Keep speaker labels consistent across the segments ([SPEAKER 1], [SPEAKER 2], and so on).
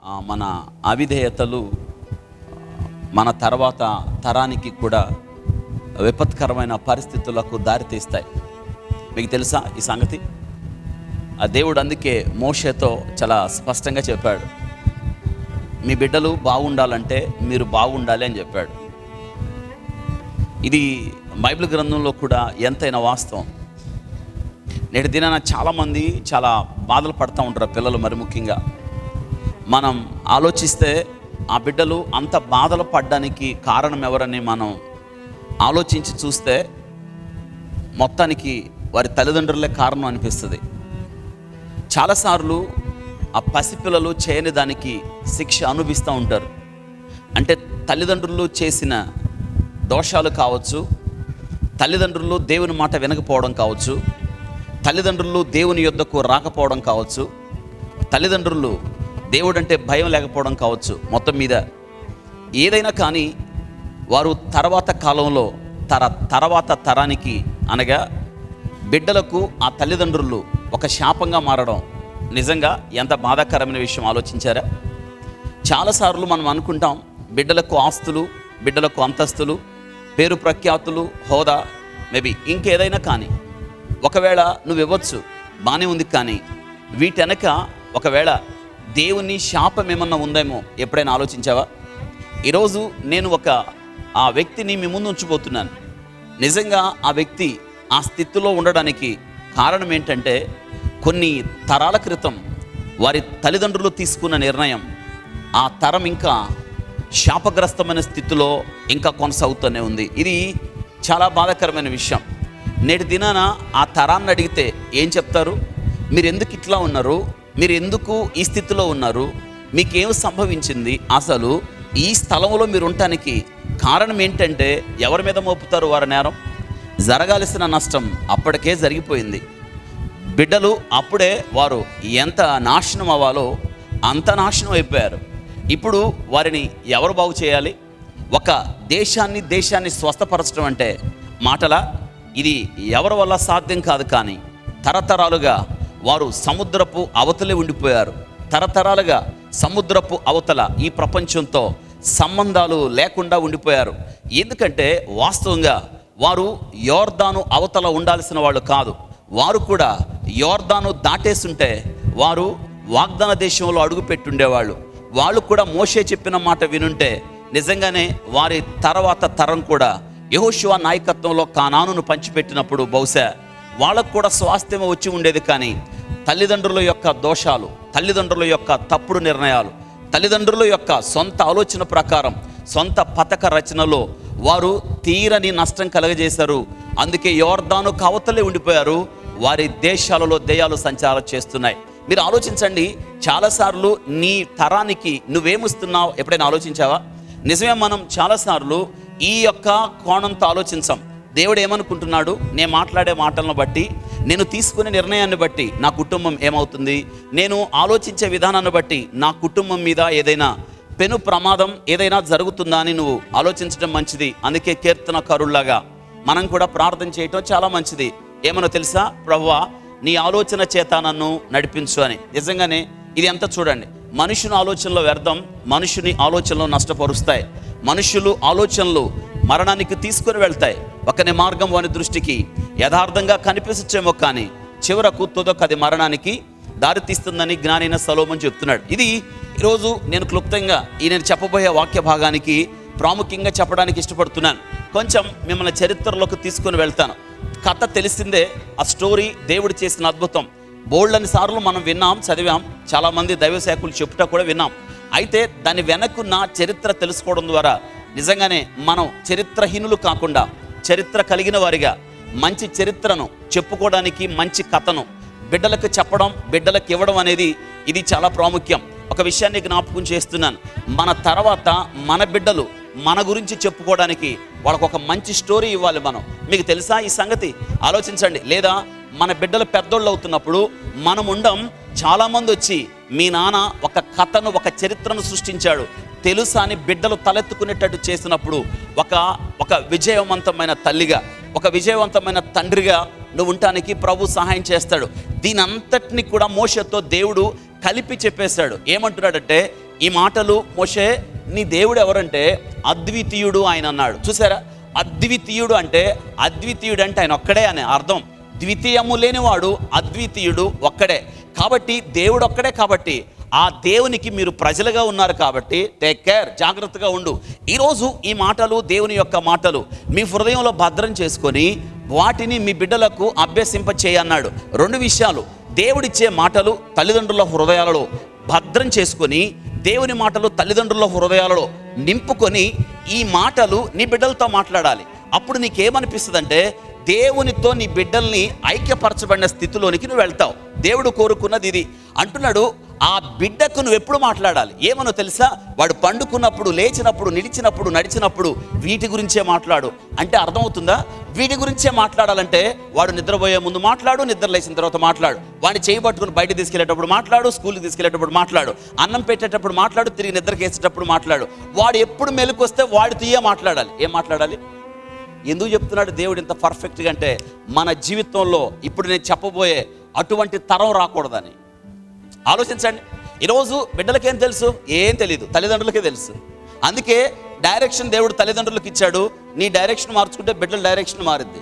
[SPEAKER 1] మన అవిధేయతలు మన తర్వాత తరానికి కూడా విపత్కరమైన పరిస్థితులకు దారితీస్తాయి. మీకు తెలుసా ఈ సంగతి? ఆ దేవుడు అందుకే మోషేతో చాలా స్పష్టంగా చెప్పాడు, మీ బిడ్డలు బాగుండాలంటే మీరు బాగుండాలి అని చెప్పాడు. ఇది బైబిల్ గ్రంథంలో కూడా ఎంతైనా వాస్తవం. నేటి దినాన చాలామంది చాలా బాధలు పడుతూ ఉంటారు పిల్లలు. మరి ముఖ్యంగా మనం ఆలోచిస్తే ఆ బిడ్డలు అంత బాధలు పడడానికి కారణం ఎవరని మనం ఆలోచించి చూస్తే మొత్తానికి వారి తల్లిదండ్రులే కారణం అనిపిస్తుంది. చాలాసార్లు ఆ పసిపిల్లలు చేయని దానికి శిక్ష అనుభవిస్తూ ఉంటారు. అంటే తల్లిదండ్రులు చేసిన దోషాలు కావచ్చు, తల్లిదండ్రులు దేవుని మాట వినకపోవడం కావచ్చు, తల్లిదండ్రులు దేవుని యొద్దకు రాకపోవడం కావచ్చు, తల్లిదండ్రులు దేవుడంటే భయం లేకపోవడం కావచ్చు. మొత్తం మీద ఏదైనా కానీ వారు తర్వాత కాలంలో తర్వాత తరానికి అనగా బిడ్డలకు ఆ తల్లిదండ్రులు ఒక శాపంగా మారడం నిజంగా ఎంత బాధాకరమైన విషయం ఆలోచించారా? చాలాసార్లు మనం అనుకుంటాం బిడ్డలకు ఆస్తులు, బిడ్డలకు అంతస్తులు, పేరు ప్రఖ్యాతులు, హోదా, మేబీ ఇంకేదైనా కానీ ఒకవేళ నువ్వు ఇవ్వచ్చు, బాగానే ఉంది. కానీ వీటెనక ఒకవేళ దేవుని శాపం ఏమన్నా ఉందేమో ఎప్పుడైనా ఆలోచించావా? ఈరోజు నేను ఆ వ్యక్తిని మీ ముందు ఉంచబోతున్నాను. నిజంగా ఆ వ్యక్తి ఆ స్థితిలో ఉండడానికి కారణం ఏంటంటే కొన్ని తరాల క్రితం వారి తల్లిదండ్రులు తీసుకున్న నిర్ణయం ఆ తరం ఇంకా శాపగ్రస్తమైన స్థితిలో ఇంకా కొనసాగుతూనే ఉంది. ఇది చాలా బాధాకరమైన విషయం. నేటి దినాన ఆ తరాన్ని అడిగితే ఏం చెప్తారు? మీరు ఎందుకు ఇట్లా ఉన్నారు? మీరు ఎందుకు ఈ స్థితిలో ఉన్నారు? మీకేం సంభవించింది? అసలు ఈ స్థలంలో మీరు ఉండటానికి కారణం ఏంటంటే ఎవరి మీద మోపుతారు వారి నేరం? జరగాల్సిన నష్టం అప్పటికే జరిగిపోయింది. బిడ్డలు అప్పుడే వారు ఎంత నాశనం అవ్వాలో అంత నాశనం అయిపోయారు. ఇప్పుడు వారిని ఎవరు బాగు చేయాలి? ఒక దేశాన్ని స్వస్థపరచడం అంటే మాటలా? ఇది ఎవరి వల్ల సాధ్యం కాదు. కానీ తరతరాలుగా వారు సముద్రపు అవతలే ఉండిపోయారు. తరతరాలుగా సముద్రపు అవతల ఈ ప్రపంచంతో సంబంధాలు లేకుండా ఉండిపోయారు. ఎందుకంటే వాస్తవంగా వారు యోర్దాను అవతల ఉండాల్సిన వాళ్ళు కాదు. వారు కూడా యోర్దాను దాటేస్తుంటే వారు వాగ్దాన దేశంలో అడుగుపెట్టుండేవాళ్ళు. వాళ్ళు కూడా మోషే చెప్పిన మాట వినుంటే నిజంగానే వారి తర్వాత తరం కూడా యెహోషువ నాయకత్వంలో కానానును పంచిపెట్టినప్పుడు బహుశా వాళ్ళకు కూడా స్వాస్థ్యం వచ్చి ఉండేది. కానీ తల్లిదండ్రుల యొక్క దోషాలు, తల్లిదండ్రుల యొక్క తప్పుడు నిర్ణయాలు, తల్లిదండ్రుల యొక్క సొంత ఆలోచన ప్రకారం సొంత పథక రచనలో వారు తీరని నష్టం కలగజేశారు. అందుకే యోర్దాను కవతలే ఉండిపోయారు. వారి దేశాలలో దెయ్యాలు సంచారం చేస్తున్నాయి. మీరు ఆలోచించండి, చాలాసార్లు నీ తరానికి నువ్వేమిస్తున్నావు ఎప్పుడైనా ఆలోచించావా? నిజమే, మనం చాలాసార్లు ఈ యొక్క కోణంతో ఆలోచించాం. దేవుడు ఏమనుకుంటున్నాడు? నేను మాట్లాడే మాటలను బట్టి, నేను తీసుకునే నిర్ణయాన్ని బట్టి నా కుటుంబం ఏమవుతుంది, నేను ఆలోచించే విధానాన్ని బట్టి నా కుటుంబం మీద ఏదైనా పెను ప్రమాదం ఏదైనా జరుగుతుందా అని నువ్వు ఆలోచించడం మంచిది. అందుకే కీర్తనకారుల్లాగా మనం కూడా ప్రార్థన చేయటం చాలా మంచిది. ఏమన్నా తెలుసా? ప్రభువా, నీ ఆలోచన చేత నన్ను నడిపించు అని. నిజంగానే ఇది ఎంత చూడండి, మనుషుని ఆలోచనలో వ్యర్థం, మనుషుని ఆలోచనలో నష్టపరుస్తాయి. మనుషులు ఆలోచనలు మరణానికి తీసుకుని వెళ్తాయి. ఒకని మార్గం వాని దృష్టికి యథార్థంగా కనిపించచ్చేమో, కానీ చివరకు తుదకది మరణానికి దారితీస్తుందని జ్ఞానైన సొలొమోను చెప్తున్నాడు. ఇది ఈరోజు నేను క్లుప్తంగా నేను చెప్పబోయే వాక్య భాగానికి ప్రాముఖ్యంగా చెప్పడానికి ఇష్టపడుతున్నాను. కొంచెం మిమ్మల్ని చరిత్రలోకి తీసుకుని వెళ్తాను. కథ తెలిసిందే, ఆ స్టోరీ దేవుడు చేసిన అద్భుతం బోల్డని సార్లు మనం విన్నాం, చదివాం. చాలామంది దైవ సేవకులు చెప్పుట కూడా విన్నాం. అయితే దాని వెనక్కున్న చరిత్ర తెలుసుకోవడం ద్వారా నిజంగానే మనం చరిత్రహీనులు కాకుండా చరిత్ర కలిగిన వారిగా మంచి చరిత్రను చెప్పుకోవడానికి, మంచి కథను బిడ్డలకు చెప్పడం, బిడ్డలకు ఇవ్వడం అనేది ఇది చాలా ప్రాముఖ్యం. ఒక విషయాన్ని జ్ఞాపకం చేస్తున్నాను. మన తర్వాత మన బిడ్డలు మన గురించి చెప్పుకోవడానికి వాళ్ళకు ఒక మంచి స్టోరీ ఇవ్వాలి మనం. మీకు తెలుసా ఈ సంగతి? ఆలోచించండి. లేదా మన బిడ్డలు పెద్దోళ్ళు అవుతున్నప్పుడు మనం ఉండం, చాలామంది వచ్చి మీ నాన్న ఒక కథను, ఒక చరిత్రను సృష్టించాడు తెలుసా అని బిడ్డలు తలెత్తుకునేటట్టు చేసినప్పుడు ఒక విజయవంతమైన తల్లిగా, ఒక విజయవంతమైన తండ్రిగా నువ్వు ఉండటానికి ప్రభు సహాయం చేస్తాడు. దీని అంతటిని కూడా మోషేతో దేవుడు కలిపి చెప్పేశాడు. ఏమంటున్నాడంటే, ఈ మాటలు మోషే నీ దేవుడు ఎవరంటే అద్వితీయుడు ఆయన అన్నాడు. చూసారా, అద్వితీయుడు అంటే ఆయన ఒక్కడే అనే అర్థం. ద్వితీయము లేనివాడు అద్వితీయుడు ఒక్కడే. కాబట్టి దేవుడు ఒక్కడే. కాబట్టి ఆ దేవునికి మీరు ప్రజలుగా ఉన్నారు కాబట్టి టేక్ కేర్, జాగ్రత్తగా ఉండు. ఈరోజు ఈ మాటలు దేవుని యొక్క మాటలు మీ హృదయంలో భద్రం చేసుకొని వాటిని మీ బిడ్డలకు అభ్యసింప చేయన్నాడు. 2 విషయాలు, దేవుడిచ్చే మాటలు తల్లిదండ్రుల హృదయాలలో భద్రం చేసుకొని దేవుని మాటలు తల్లిదండ్రుల హృదయాలలో నింపుకొని ఈ మాటలు నీ బిడ్డలతో మాట్లాడాలి. అప్పుడు నీకేమనిపిస్తుంది అంటే దేవునితో నీ బిడ్డల్ని ఐక్యపరచబడిన స్థితిలోనికి నువ్వు వెళ్తావు. దేవుడు కోరుకున్నది ఇది. అంటున్నాడు ఆ బిడ్డకు నువ్వు ఎప్పుడు మాట్లాడాలి. ఏమనో తెలుసా, వాడు పండుకున్నప్పుడు, లేచినప్పుడు, నిలిచినప్పుడు, నడిచినప్పుడు వీటి గురించే మాట్లాడు అంటే అర్థమవుతుందా? వీటి గురించే మాట్లాడాలంటే వాడు నిద్రపోయే ముందు మాట్లాడు, నిద్ర లేచిన తర్వాత మాట్లాడు, వాడిని చేయబట్టుకుని బయట తీసుకెళ్లేటప్పుడు మాట్లాడు, స్కూల్కి తీసుకెళ్లేటప్పుడు మాట్లాడు, అన్నం పెట్టేటప్పుడు మాట్లాడు, తిరిగి నిద్రకి వేసేటప్పుడు మాట్లాడు. వాడు ఎప్పుడు మెలకు వస్తే వాడితో మాట్లాడాలి. ఏం మాట్లాడాలి? ఎందుకు చెప్తున్నాడు దేవుడు ఇంత పర్ఫెక్ట్గా అంటే మన జీవితంలో ఇప్పుడు నేను చెప్పబోయే అటువంటి తరం రాకూడదని. ఆలోచించండి. ఈరోజు బిడ్డలకేం తెలుసు? ఏం తెలీదు, తల్లిదండ్రులకే తెలుసు. అందుకే డైరెక్షన్ దేవుడు తల్లిదండ్రులకు ఇచ్చాడు. నీ డైరెక్షన్ మార్చుకుంటే బిడ్డల డైరెక్షన్ మారుద్ది.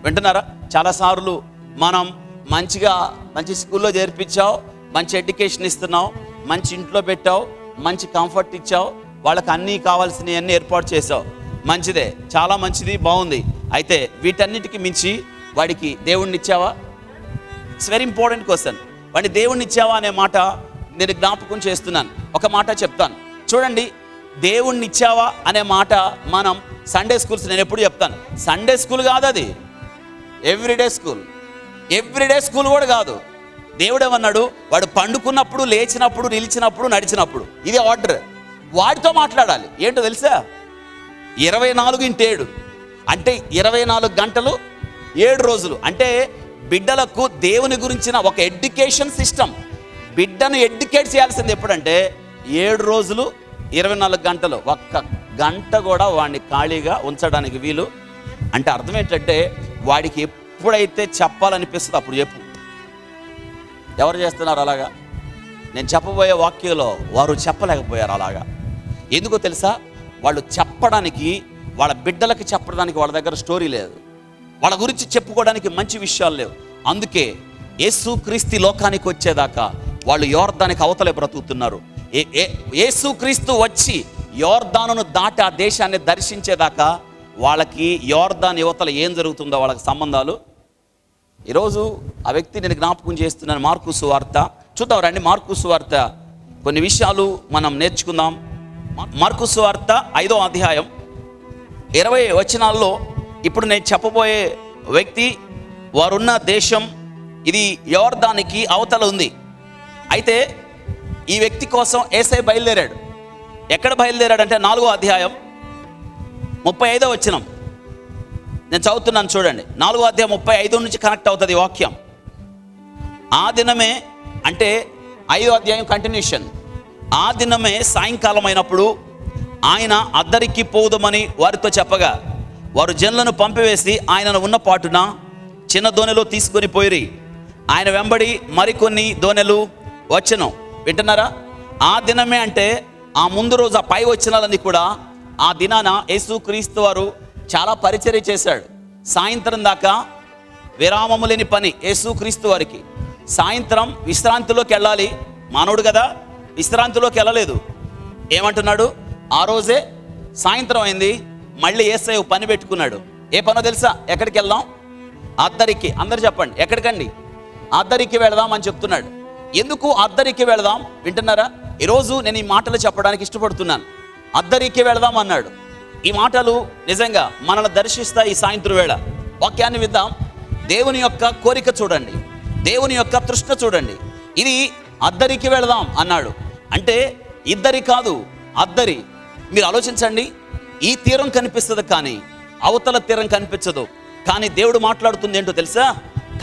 [SPEAKER 1] వింటున్నారా? చాలాసార్లు మనం మంచి స్కూల్లో చేర్పించావు, మంచి ఎడ్యుకేషన్ ఇస్తున్నావు, మంచి ఇంట్లో పెట్టావు, మంచి కంఫర్ట్ ఇచ్చావు, వాళ్ళకి అన్నీ కావాల్సినవన్నీ ఏర్పాటు చేసావు. మంచిదే, చాలా మంచిది, బాగుంది. అయితే వీటన్నిటికీ మించి వాడికి దేవుణ్ణి ఇచ్చావా? It's very important question. వాడిని దేవుణ్ణి ఇచ్చావా అనే మాట నేను జ్ఞాపకం చేస్తున్నాను. ఒక మాట చెప్తాను చూడండి. దేవుణ్ణి ఇచ్చావా అనే మాట మనం సండే స్కూల్స్, నేను ఎప్పుడు చెప్తాను, సండే స్కూల్ కాదు అది, ఎవ్రీడే స్కూల్ కూడా కాదు. దేవుడు ఏమన్నాడు? వాడు పండుకున్నప్పుడు, లేచినప్పుడు, నిలిచినప్పుడు, నడిచినప్పుడు, ఇది ఆర్డర్. వాడితో మాట్లాడాలి. ఏంటో తెలుసా? 24x7 అంటే 24 గంటలు 7 రోజులు. అంటే బిడ్డలకు దేవుని గురించిన ఒక ఎడ్యుకేషన్ సిస్టమ్. బిడ్డను ఎడ్యుకేట్ చేయాల్సింది ఎప్పుడంటే 7 రోజులు 24 గంటలు. ఒక్క గంట కూడా వాడిని ఖాళీగా ఉంచడానికి వీలు. అంటే అర్థం ఏంటంటే వాడికి ఎప్పుడైతే చెప్పాలనిపిస్తుందో అప్పుడు చెప్పు. ఎవరు చేస్తున్నారు అలాగా? నేను చెప్పబోయే వాక్యంలో వారు చెప్పలేకపోయారు అలాగా. ఎందుకో తెలుసా? వాళ్ళు చెప్పడానికి, వాళ్ళ బిడ్డలకి చెప్పడానికి వాళ్ళ దగ్గర స్టోరీ లేదు, వాళ్ళ గురించి చెప్పుకోవడానికి మంచి విషయాలు లేవు. అందుకే యేసుక్రీస్తు లోకానికి వచ్చేదాకా వాళ్ళు యోర్దానికి అవతలే బ్రతుకుతున్నారు. యేసుక్రీస్తు వచ్చి యోర్దానును దాటి ఆ దేశాన్ని దర్శించేదాకా వాళ్ళకి యోర్దాన్ యువతల ఏం జరుగుతుందో వాళ్ళకి సంబంధాలు. ఈరోజు ఆ వ్యక్తి నేను జ్ఞాపకం చేస్తున్నాను. మార్కు సువార్త చూద్దాం రండి. మార్కు సువార్త కొన్ని విషయాలు మనం నేర్చుకుందాం. మార్కు సువార్త 5వ అధ్యాయం 20 వచనాల్లో ఇప్పుడు నేను చెప్పబోయే వ్యక్తి, వారున్న దేశం ఇది యోర్దానికి అవతల ఉంది. అయితే ఈ వ్యక్తి కోసం యేసయ్య బయలుదేరాడు. ఎక్కడ బయలుదేరాడంటే 4వ అధ్యాయం 35వ వచనం నేను చదువుతున్నాను చూడండి. 4వ అధ్యాయం 35 నుంచి కనెక్ట్ అవుతుంది వాక్యం. ఆ దినమే అంటే 5వ అధ్యాయం కంటిన్యూషన్. ఆ దినమే సాయంకాలం అయినప్పుడు ఆయన అద్దరికి పోదుమని వారితో చెప్పగా వారు జనులను పంపివేసి ఆయనను ఉన్న పాటున చిన్న దోణిలో తీసుకొని పోయిరి. ఆయన వెంబడి మరికొన్ని దోణెలు వచ్చెను. వింటున్నారా? ఆ దినమే అంటే ఆ ముందు రోజు ఆ పై వచనాలన్నీ కూడా ఆ దినాన యేసుక్రీస్తు వారు చాలా పరిచర్య చేశాడు. సాయంత్రం దాకా విరామము లేని పని యేసుక్రీస్తు వారికి. సాయంత్రం విశ్రాంతిలోకి వెళ్ళాలి. మానవుడు కదా, విశ్రాంతిలోకి వెళ్ళలేదు. ఏమంటున్నాడు? ఆ రోజే సాయంత్రం అయింది, మళ్ళీ యేసయ్య పని పెట్టుకున్నాడు. ఏ పనో తెలుసా? ఎక్కడికి వెళ్దాం? అద్దరికి. అందరు చెప్పండి, ఎక్కడికండి? అద్దరికి వెళదాం అని చెప్తున్నాడు. ఎందుకు అద్దరికి వెళదాం? వింటున్నారా? ఈరోజు నేను ఈ మాటలు చెప్పడానికి ఇష్టపడుతున్నాను. అద్దరికి వెళదాం అన్నాడు. ఈ మాటలు నిజంగా మనల్ని దర్శిస్తాయి. ఈ సాయంత్రం వేళ వాక్యాన్ని విద్దాం. దేవుని యొక్క కోరిక చూడండి, దేవుని యొక్క తృష్ణ చూడండి. ఇది అద్దరికి వెళదాం అన్నాడు అంటే ఇద్దరి కాదు, అద్దరి. మీరు ఆలోచించండి. ఈ తీరం కనిపిస్తుంది కానీ అవతల తీరం కనిపించదు. కానీ దేవుడు మాట్లాడుతుంది ఏంటో తెలుసా?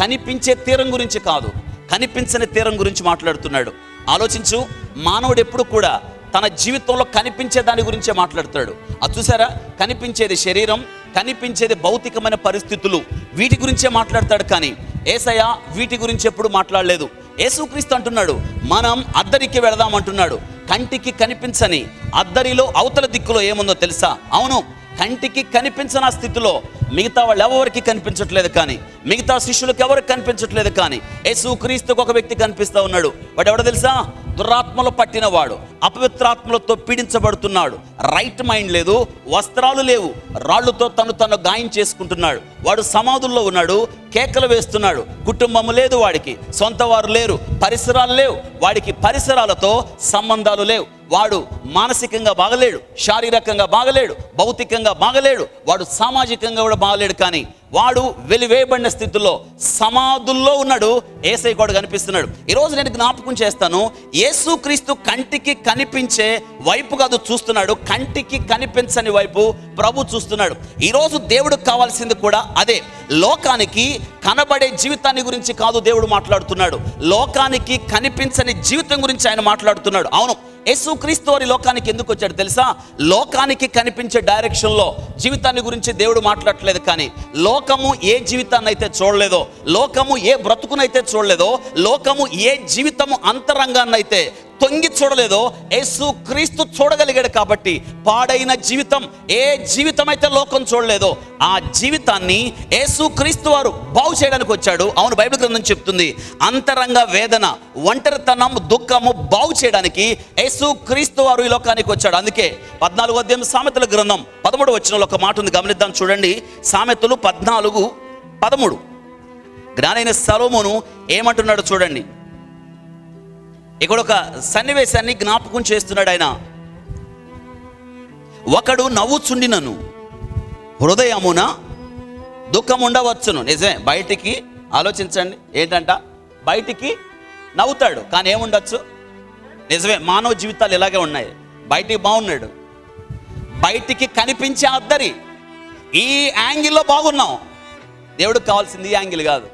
[SPEAKER 1] కనిపించే తీరం గురించి కాదు, కనిపించని తీరం గురించి మాట్లాడుతున్నాడు. ఆలోచించు. మానవుడు ఎప్పుడు కూడా తన జీవితంలో కనిపించే దాని గురించే మాట్లాడతాడు. అది చూసారా? కనిపించేది శరీరం, కనిపించేది భౌతికమైన పరిస్థితులు, వీటి గురించే మాట్లాడతాడు. కానీ యేసయ్య వీటి గురించి ఎప్పుడు మాట్లాడలేదు. యేసుక్రీస్తు అంటున్నాడు మనం అద్దరికి వెళదాం అంటున్నాడు. కంటికి కనిపించని అద్దరిలో అవతల దిక్కులో ఏముందో తెలుసా? అవును, కంటికి కనిపించని స్థితిలో మిగతా వాళ్ళు ఎవరికి కనిపించట్లేదు, కానీ మిగతా శిష్యులకు ఎవరికి కనిపించట్లేదు, కానీ యేసుక్రీస్తుకు ఒక వ్యక్తి కనిపిస్తూ ఉన్నాడు. వాడు ఎవడో తెలుసా? దురాత్మలు పట్టినవాడు, అపవిత్రాత్మలతో పీడించబడుతున్నాడు, రైట్ మైండ్ లేదు, వస్త్రాలు లేవు, రాళ్లతో తను గాయం చేసుకుంటున్నాడు. వాడు సమాధుల్లో ఉన్నాడు, కేకలు వేస్తున్నాడు. కుటుంబం లేదు వాడికి, సొంత వారు లేరు, పరిసరాలు లేవు వాడికి, పరిసరాలతో సంబంధాలు లేవు. వాడు మానసికంగా బాగలేడు, శారీరకంగా బాగలేడు, భౌతికంగా బాగలేడు, వాడు సామాజికంగా కూడా బాగలేడు. కానీ వాడు వెలివేయబడిన స్థితిలో సమాధుల్లో ఉన్నాడు. యేసయ్య కూడా కనిపిస్తున్నాడు. ఈరోజు నేను జ్ఞాపకం చేస్తాను, యేసుక్రీస్తు కంటికి కనిపించే వైపు కాదు చూస్తున్నాడు, కంటికి కనిపించని వైపు ప్రభు చూస్తున్నాడు. ఈరోజు దేవుడికి కావాల్సింది కూడా అదే. లోకానికి కనబడే జీవితాన్ని గురించి కాదు దేవుడు మాట్లాడుతున్నాడు, లోకానికి కనిపించని జీవితం గురించి ఆయన మాట్లాడుతున్నాడు. అవును, యేసుక్రీస్తు వారి లోకానికి ఎందుకు వచ్చాడు తెలుసా? లోకానికి కనిపించే డైరెక్షన్లో జీవితాన్ని గురించి దేవుడు మాట్లాడట్లేదు. కానీ లోకము ఏ జీవితాన్ని అయితే చూడలేదో, లోకము ఏ బ్రతుకునైతే చూడలేదో, లోకము ఏ జీవితము అంతరంగాన్నైతే తొంగి చూడలేదో యేసుక్రీస్తు చూడగలిగాడు. కాబట్టి పాడైన జీవితం, ఏ జీవితం అయితే లోకం చూడలేదో ఆ జీవితాన్ని యేసుక్రీస్తు వారు బాగు చేయడానికి వచ్చాడు. అవును, బైబిల్ గ్రంథం చెప్తుంది, అంతరంగ వేదన, ఒంటరితనం, దుఃఖము బాగు చేయడానికి యేసుక్రీస్తు వారు ఈ లోకానికి వచ్చాడు. అందుకే 14వ అధ్యాయం సామెతల గ్రంథం 13వ వచనంలో ఒక మాట ఉంది, గమనిద్దాం చూడండి. సామెతలు 14:13 జ్ఞానైన సొలొమోను ఏమంటున్నాడు చూడండి. ఇక్కడ ఒక సన్నివేశాన్ని జ్ఞాపకం చేస్తున్నాడు ఆయన. ఒకడు నవ్వుచుండినను హృదయమున దుఃఖం ఉండవచ్చును. నిజమే, బయటికి ఆలోచించండి, ఏంటంట బయటికి నవ్వుతాడు కానీ ఏముండొచ్చు? నిజమే, మానవ జీవితాలు ఇలాగే ఉన్నాయి. బయటికి బాగున్నాడు, బయటికి కనిపించే అద్దరి, ఈ యాంగిల్లో బాగున్నాం. దేవుడికి కావాల్సింది ఈ యాంగిల్ కాదు.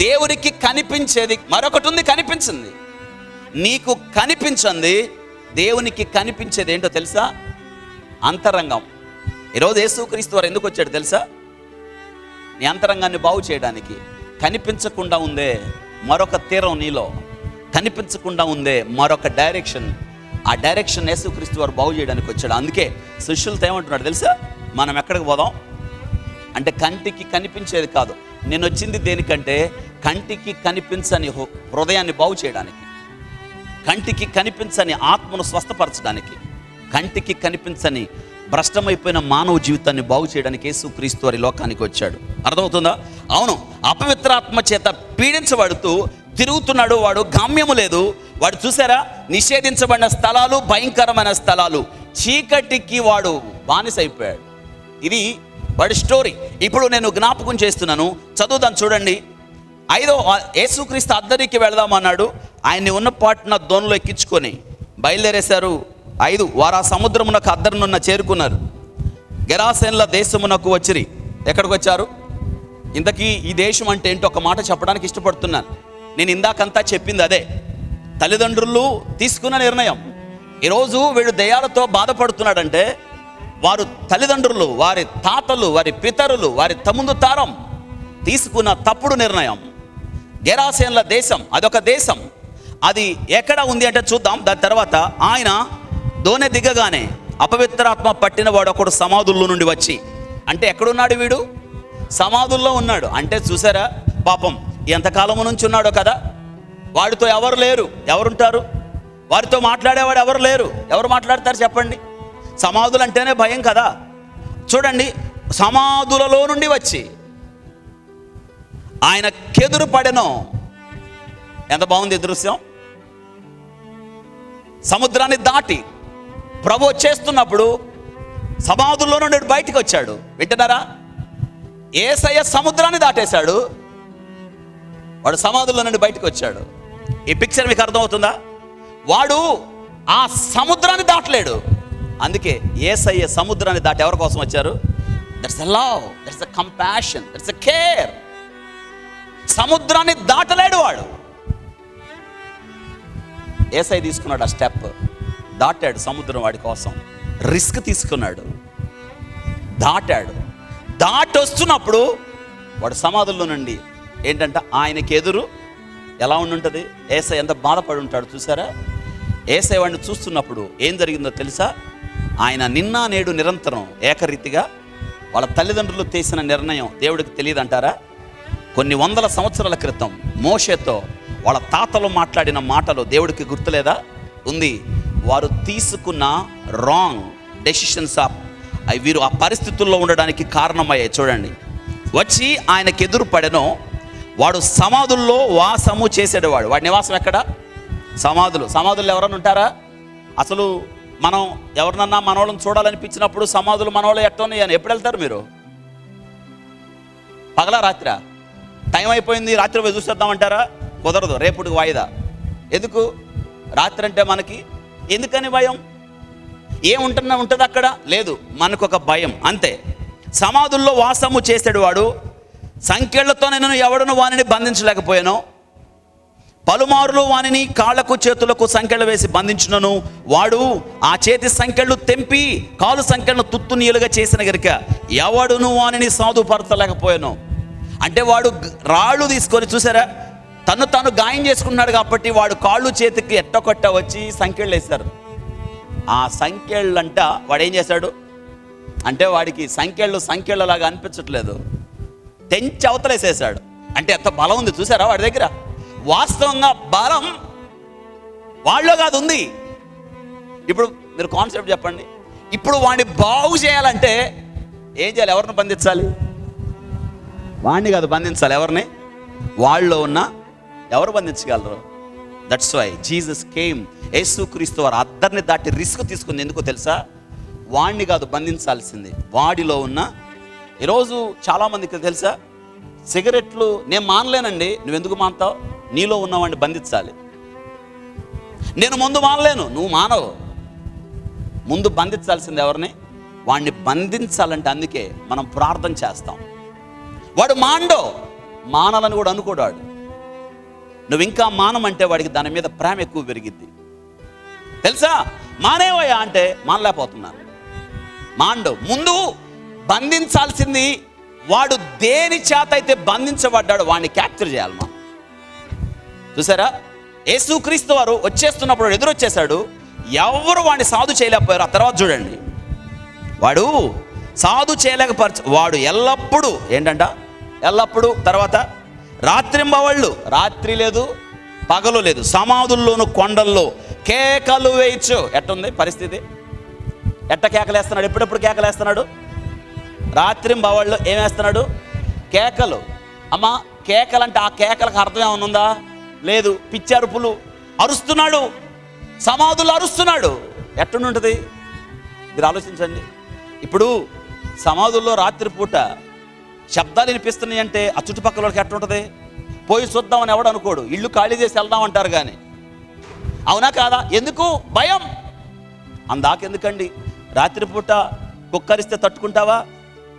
[SPEAKER 1] దేవుడికి కనిపించేది మరొకటి ఉంది, కనిపించింది. నీకు కనిపించింది, దేవునికి కనిపించేది ఏంటో తెలుసా? అంతరంగం. ఈరోజు యేసుక్రీస్తు వారు ఎందుకు వచ్చాడు తెలుసా? నీ అంతరంగాన్ని బాగు చేయడానికి. కనిపించకుండా ఉందే మరొక తీరం, నీలో కనిపించకుండా ఉందే మరొక డైరెక్షన్, ఆ డైరెక్షన్ యేసుక్రీస్తు వారు బాగు చేయడానికి వచ్చాడు. అందుకే శిష్యులతో ఏమంటున్నాడు తెలుసా? మనం ఎక్కడికి పోదాం అంటే కంటికి కనిపించేది కాదు. నేను వచ్చింది దేనికంటే కంటికి కనిపించని హృదయాన్ని బాగు చేయడానికి, కంటికి కనిపించని ఆత్మను స్వస్థపరచడానికి, కంటికి కనిపించని భ్రష్టమైపోయిన మానవ జీవితాన్ని బాగు చేయడానికి యేసుక్రీస్తు వారి లోకానికి వచ్చాడు. అర్థమవుతుందా? అవును, అపవిత్రాత్మ చేత పీడించబడుతూ తిరుగుతున్నాడు వాడు, గమ్యము లేదు. వాడు చూసారా, నిషేధించబడిన స్థలాలు, భయంకరమైన స్థలాలు, చీకటికి వాడు బానిస అయిపోయాడు. ఇది వాడి స్టోరీ. ఇప్పుడు నేను జ్ఞాపకం చేస్తున్నాను, చదువుదాం చూడండి. 5వ యేసుక్రీస్తు అద్దరికి వెళదామన్నాడు. ఆయన్ని ఉన్న పాటున దోణిలో ఎక్కించుకొని బయలుదేరేశారు. 5 వారు ఆ సముద్రమునకు అద్దరినున్న చేరుకున్నారు. గెరాసేన్ల దేశమునకు వచ్చిరి. ఎక్కడికి వచ్చారు? ఇంతకీ ఈ దేశం అంటే ఏంటో ఒక మాట చెప్పడానికి ఇష్టపడుతున్నాను. నేను ఇందాకంతా చెప్పింది అదే, తల్లిదండ్రులు తీసుకున్న నిర్ణయం. ఈరోజు వీడు దయ్యాలతో బాధపడుతున్నాడంటే వారు తల్లిదండ్రులు, వారి తాతలు, వారి పితరులు, వారి తమ్ముడు తరం తీసుకున్న తప్పుడు నిర్ణయం. గెరాసేన్ల దేశం అదొక దేశం. అది ఎక్కడ ఉంది అంటే చూద్దాం. దాని తర్వాత ఆయన దోణి దిగగానే అపవిత్రాత్మ పట్టిన వాడు ఒకడు సమాధుల్లో నుండి వచ్చి, అంటే ఎక్కడున్నాడు వీడు? సమాధుల్లో ఉన్నాడు. అంటే చూసారా, పాపం ఎంతకాలము నుంచి ఉన్నాడో కదా. వాడితో ఎవరు లేరు, ఎవరుంటారు? వారితో మాట్లాడేవాడు ఎవరు లేరు. ఎవరు మాట్లాడతారు చెప్పండి? సమాధులు అంటేనే భయం కదా. చూడండి, సమాధులలో నుండి వచ్చి ఆయన కెదురు పడెను. ఎంత బాగుంది దృశ్యం. సముద్రాన్ని దాటి ప్రభు వచ్చేస్తున్నప్పుడు సమాధుల్లో నుండి బయటికి వచ్చాడు. వింటున్నారా? యేసయ్య సముద్రాన్ని దాటేశాడు, వాడు సమాధుల్లో నుండి బయటికి వచ్చాడు. ఈ పిక్చర్ మీకు అర్థమవుతుందా? వాడు ఆ సముద్రాన్ని దాటలేడు. అందుకే యేసయ్య సముద్రాన్ని దాటి ఎవరి కోసం వచ్చారు? That's a love, that's a compassion, that's a care. సముద్రాన్ని దాటలేడు వాడు. యేసయ్య తీసుకున్నాడు ఆ స్టెప్, దాటాడు సముద్రం వాడి కోసం, రిస్క్ తీసుకున్నాడు, దాటాడు. దాటి వస్తున్నప్పుడు వాడు సమాధుల్లో నుండి ఏంటంటే ఆయనకి ఎదురు ఎలా ఉండుంటుంది? యేసయ్య ఎంత బాధపడి ఉంటాడు చూసారా? యేసయ్య వాడిని చూస్తున్నప్పుడు ఏం జరిగిందో తెలుసా? ఆయన నిన్న నేడు నిరంతరం ఏకరీతిగా. వాళ్ళ తల్లిదండ్రులు చేసిన నిర్ణయం దేవుడికి తెలియదంటారా? కొన్ని వందల సంవత్సరాల క్రితం మోషేతో వాళ్ళ తాతలు మాట్లాడిన మాటలు దేవుడికి గుర్తులేదా? ఉంది. వారు తీసుకున్న రాంగ్ డెసిషన్స్ వీరు ఆ పరిస్థితుల్లో ఉండడానికి కారణమయ్యాయి. చూడండి, వచ్చి ఆయనకు ఎదురు పడెనో వాడు సమాధుల్లో వాసము చేసేవాడు. వాడి నివాసం ఎక్కడ? సమాధులు. సమాధుల్లో ఎవరన్నా ఉంటారా? అసలు మనం ఎవరినన్నా మనోళ్ళని చూడాలనిపించినప్పుడు సమాధులు మనోళ్ళు ఎట్టోని అని ఎప్పుడు వెళ్తారు మీరు? పగలా రాత్రా? టైం అయిపోయింది, రాత్రి పోయి చూసేద్దామంటారా? కుదరదు, రేపుడికి వాయిదా. ఎందుకు? రాత్రి అంటే మనకి ఎందుకని భయం? ఉంటుంది అక్కడ? లేదు, మనకొక భయం అంతే. సమాధుల్లో వాసము చేసాడు వాడు. సంకెళ్లతో నేను ఎవడను వానిని బంధించలేకపోయాను. పలుమారులు వానిని కాళ్ళకు చేతులకు సంకెళ్ళు వేసి బంధించునను వాడు ఆ చేతి సంకెళ్ళు తెంపి కాలు సంకెళ్ళను తుత్తు నీలుగా చేసిన గరిక ఎవడును వానిని సాధుపరచలేకపోయాను. అంటే వాడు రాళ్ళు తీసుకొని, చూసారా, తను తాను గాయం చేసుకున్నాడు కాబట్టి వాడు కాళ్ళు చేతికి ఎట్టకొట్ట వచ్చి సంకెళ్ళు వేశారు. ఆ సంకెళ్ళంట వాడు ఏం చేశాడు అంటే, వాడికి సంకెళ్ళలాగా అనిపించట్లేదు, తెంచి అవతలేసేసాడు. అంటే ఎంత బలం ఉంది చూసారా వాడి దగ్గర. వాస్తవంగా బలం వాళ్ళలో కాదు, ఉంది. ఇప్పుడు మీరు కాన్సెప్ట్ చెప్పండి. ఇప్పుడు వాడిని బాగు చేయాలంటే ఏం చేయాలి? ఎవరిని బంధించాలి? వాడిని కాదు బంధించాలి. ఎవరిని? వాళ్ళలో ఉన్న ఎవరు బంధించగలరు? That's why Jesus came. యేసుక్రీస్తు వారు అద్దరిని దాటి రిస్క్ తీసుకుంది. ఎందుకో తెలుసా? వాడిని కాదు బంధించాల్సింది, వాడిలో ఉన్న. ఈరోజు చాలామందికి తెలుసా, సిగరెట్లు నేను మానలేనండి. నువ్వెందుకు మానుతావు? నీలో ఉన్నవాడిని బంధించాలి. నేను ముందు మానలేను, నువ్వు మానవు. ముందు బంధించాల్సింది ఎవరిని? వాడిని బంధించాలంటే అందుకే మనం ప్రార్థన చేస్తాం. వాడు మానాలని కూడా అనుకోడాడు. నువ్వు ఇంకా మానమంటే వాడికి దాని మీద ప్రేమ ఎక్కువ పెరిగిద్ది. తెలుసా? మానేవయ్యా అంటే మానలేకపోతున్నాను. ముందు బంధించాల్సింది వాడు దేని చేత అయితే బంధించబడ్డాడు వాడిని క్యాప్చర్ చేయాలి. మా చూసారా, యేసుక్రీస్తు వారు వచ్చేస్తున్నప్పుడు ఎదురొచ్చేసాడు. ఎవరు వాడిని సాధు చేయలేకపోయారు. ఆ తర్వాత చూడండి, వాడు సాధు చేయలేకపోయారు. వాడు ఎల్లప్పుడూ ఎల్లప్పుడూ తర్వాత రాత్రింబవళ్ళు, రాత్రి లేదు పగలు లేదు, సమాధుల్లోను కొండల్లో కేకలు వేయచ్చు. ఎట్టుంది పరిస్థితి? ఎట్ట కేకలేస్తున్నాడు? ఎప్పుడెప్పుడు కేకలేస్తున్నాడు? రాత్రింబవళ్ళు ఏం వేస్తున్నాడు? కేకలు. అమ్మా, కేకలంటే ఆ కేకలకు అర్థం ఏమైనా ఉందా? లేదు. పిచ్చి అరుపులు, అరుస్తున్నాడు, సమాధులు అరుస్తున్నాడు. ఎట్టుంటుంది మీరు ఆలోచించండి. ఇప్పుడు సమాధుల్లో రాత్రిపూట శబ్దాలు వినిపిస్తున్నాయి అంటే ఆ చుట్టుపక్కల వాళ్ళకి ఎట్టుంటుంది? పోయి చూద్దామని ఎవడు అనుకోడు, ఇల్లు ఖాళీ చేసి వెళ్దామంటారు. కానీ అవునా కాదా? ఎందుకు? భయం. అందాకెందుకండి? రాత్రిపూట కుక్కరిస్తే తట్టుకుంటావా?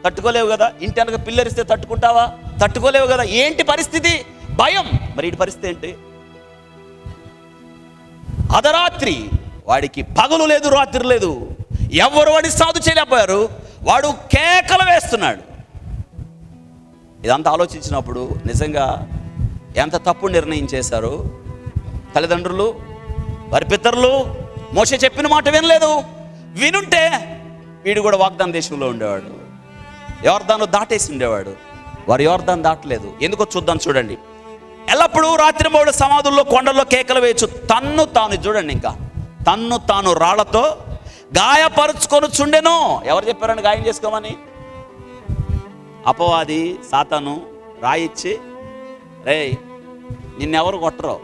[SPEAKER 1] తట్టుకోలేవు కదా. ఇంటి వెనక పిల్లరిస్తే తట్టుకుంటావా? తట్టుకోలేవు కదా. ఏంటి పరిస్థితి? భయం. మరి ఇటు పరిస్థితి ఏంటి? అర్ధరాత్రి, వాడికి పగలు లేదు రాత్రి లేదు. ఎవరు వాడిని సాధు చేయలేకపోయారు. వాడు కేకలు వేస్తున్నాడు. ఇదంతా ఆలోచించినప్పుడు నిజంగా ఎంత తప్పుడు నిర్ణయం చేశారు తల్లిదండ్రులు, వారి పితరులు. మోషే చెప్పిన మాట వినలేదు. వినుంటే వీడు కూడా వాగ్దాన దేశంలో ఉండేవాడు, యోర్దాను దాటేసి ఉండేవాడు. వారు యోర్దాను దాటలేదు. ఎందుకో చూద్దాం. చూడండి, ఎల్లప్పుడూ రాత్రి మూడు సమాధుల్లో కొండల్లో కేకలు వేయచ్చు. తన్ను తాను రాళ్లతో గాయపరుచుకొని చుండెను. ఎవరు చెప్పారని గాయం చేసుకోమని? అపవాది సాతాను రాయిచ్చి, రే నిన్నెవరు కొట్టరో,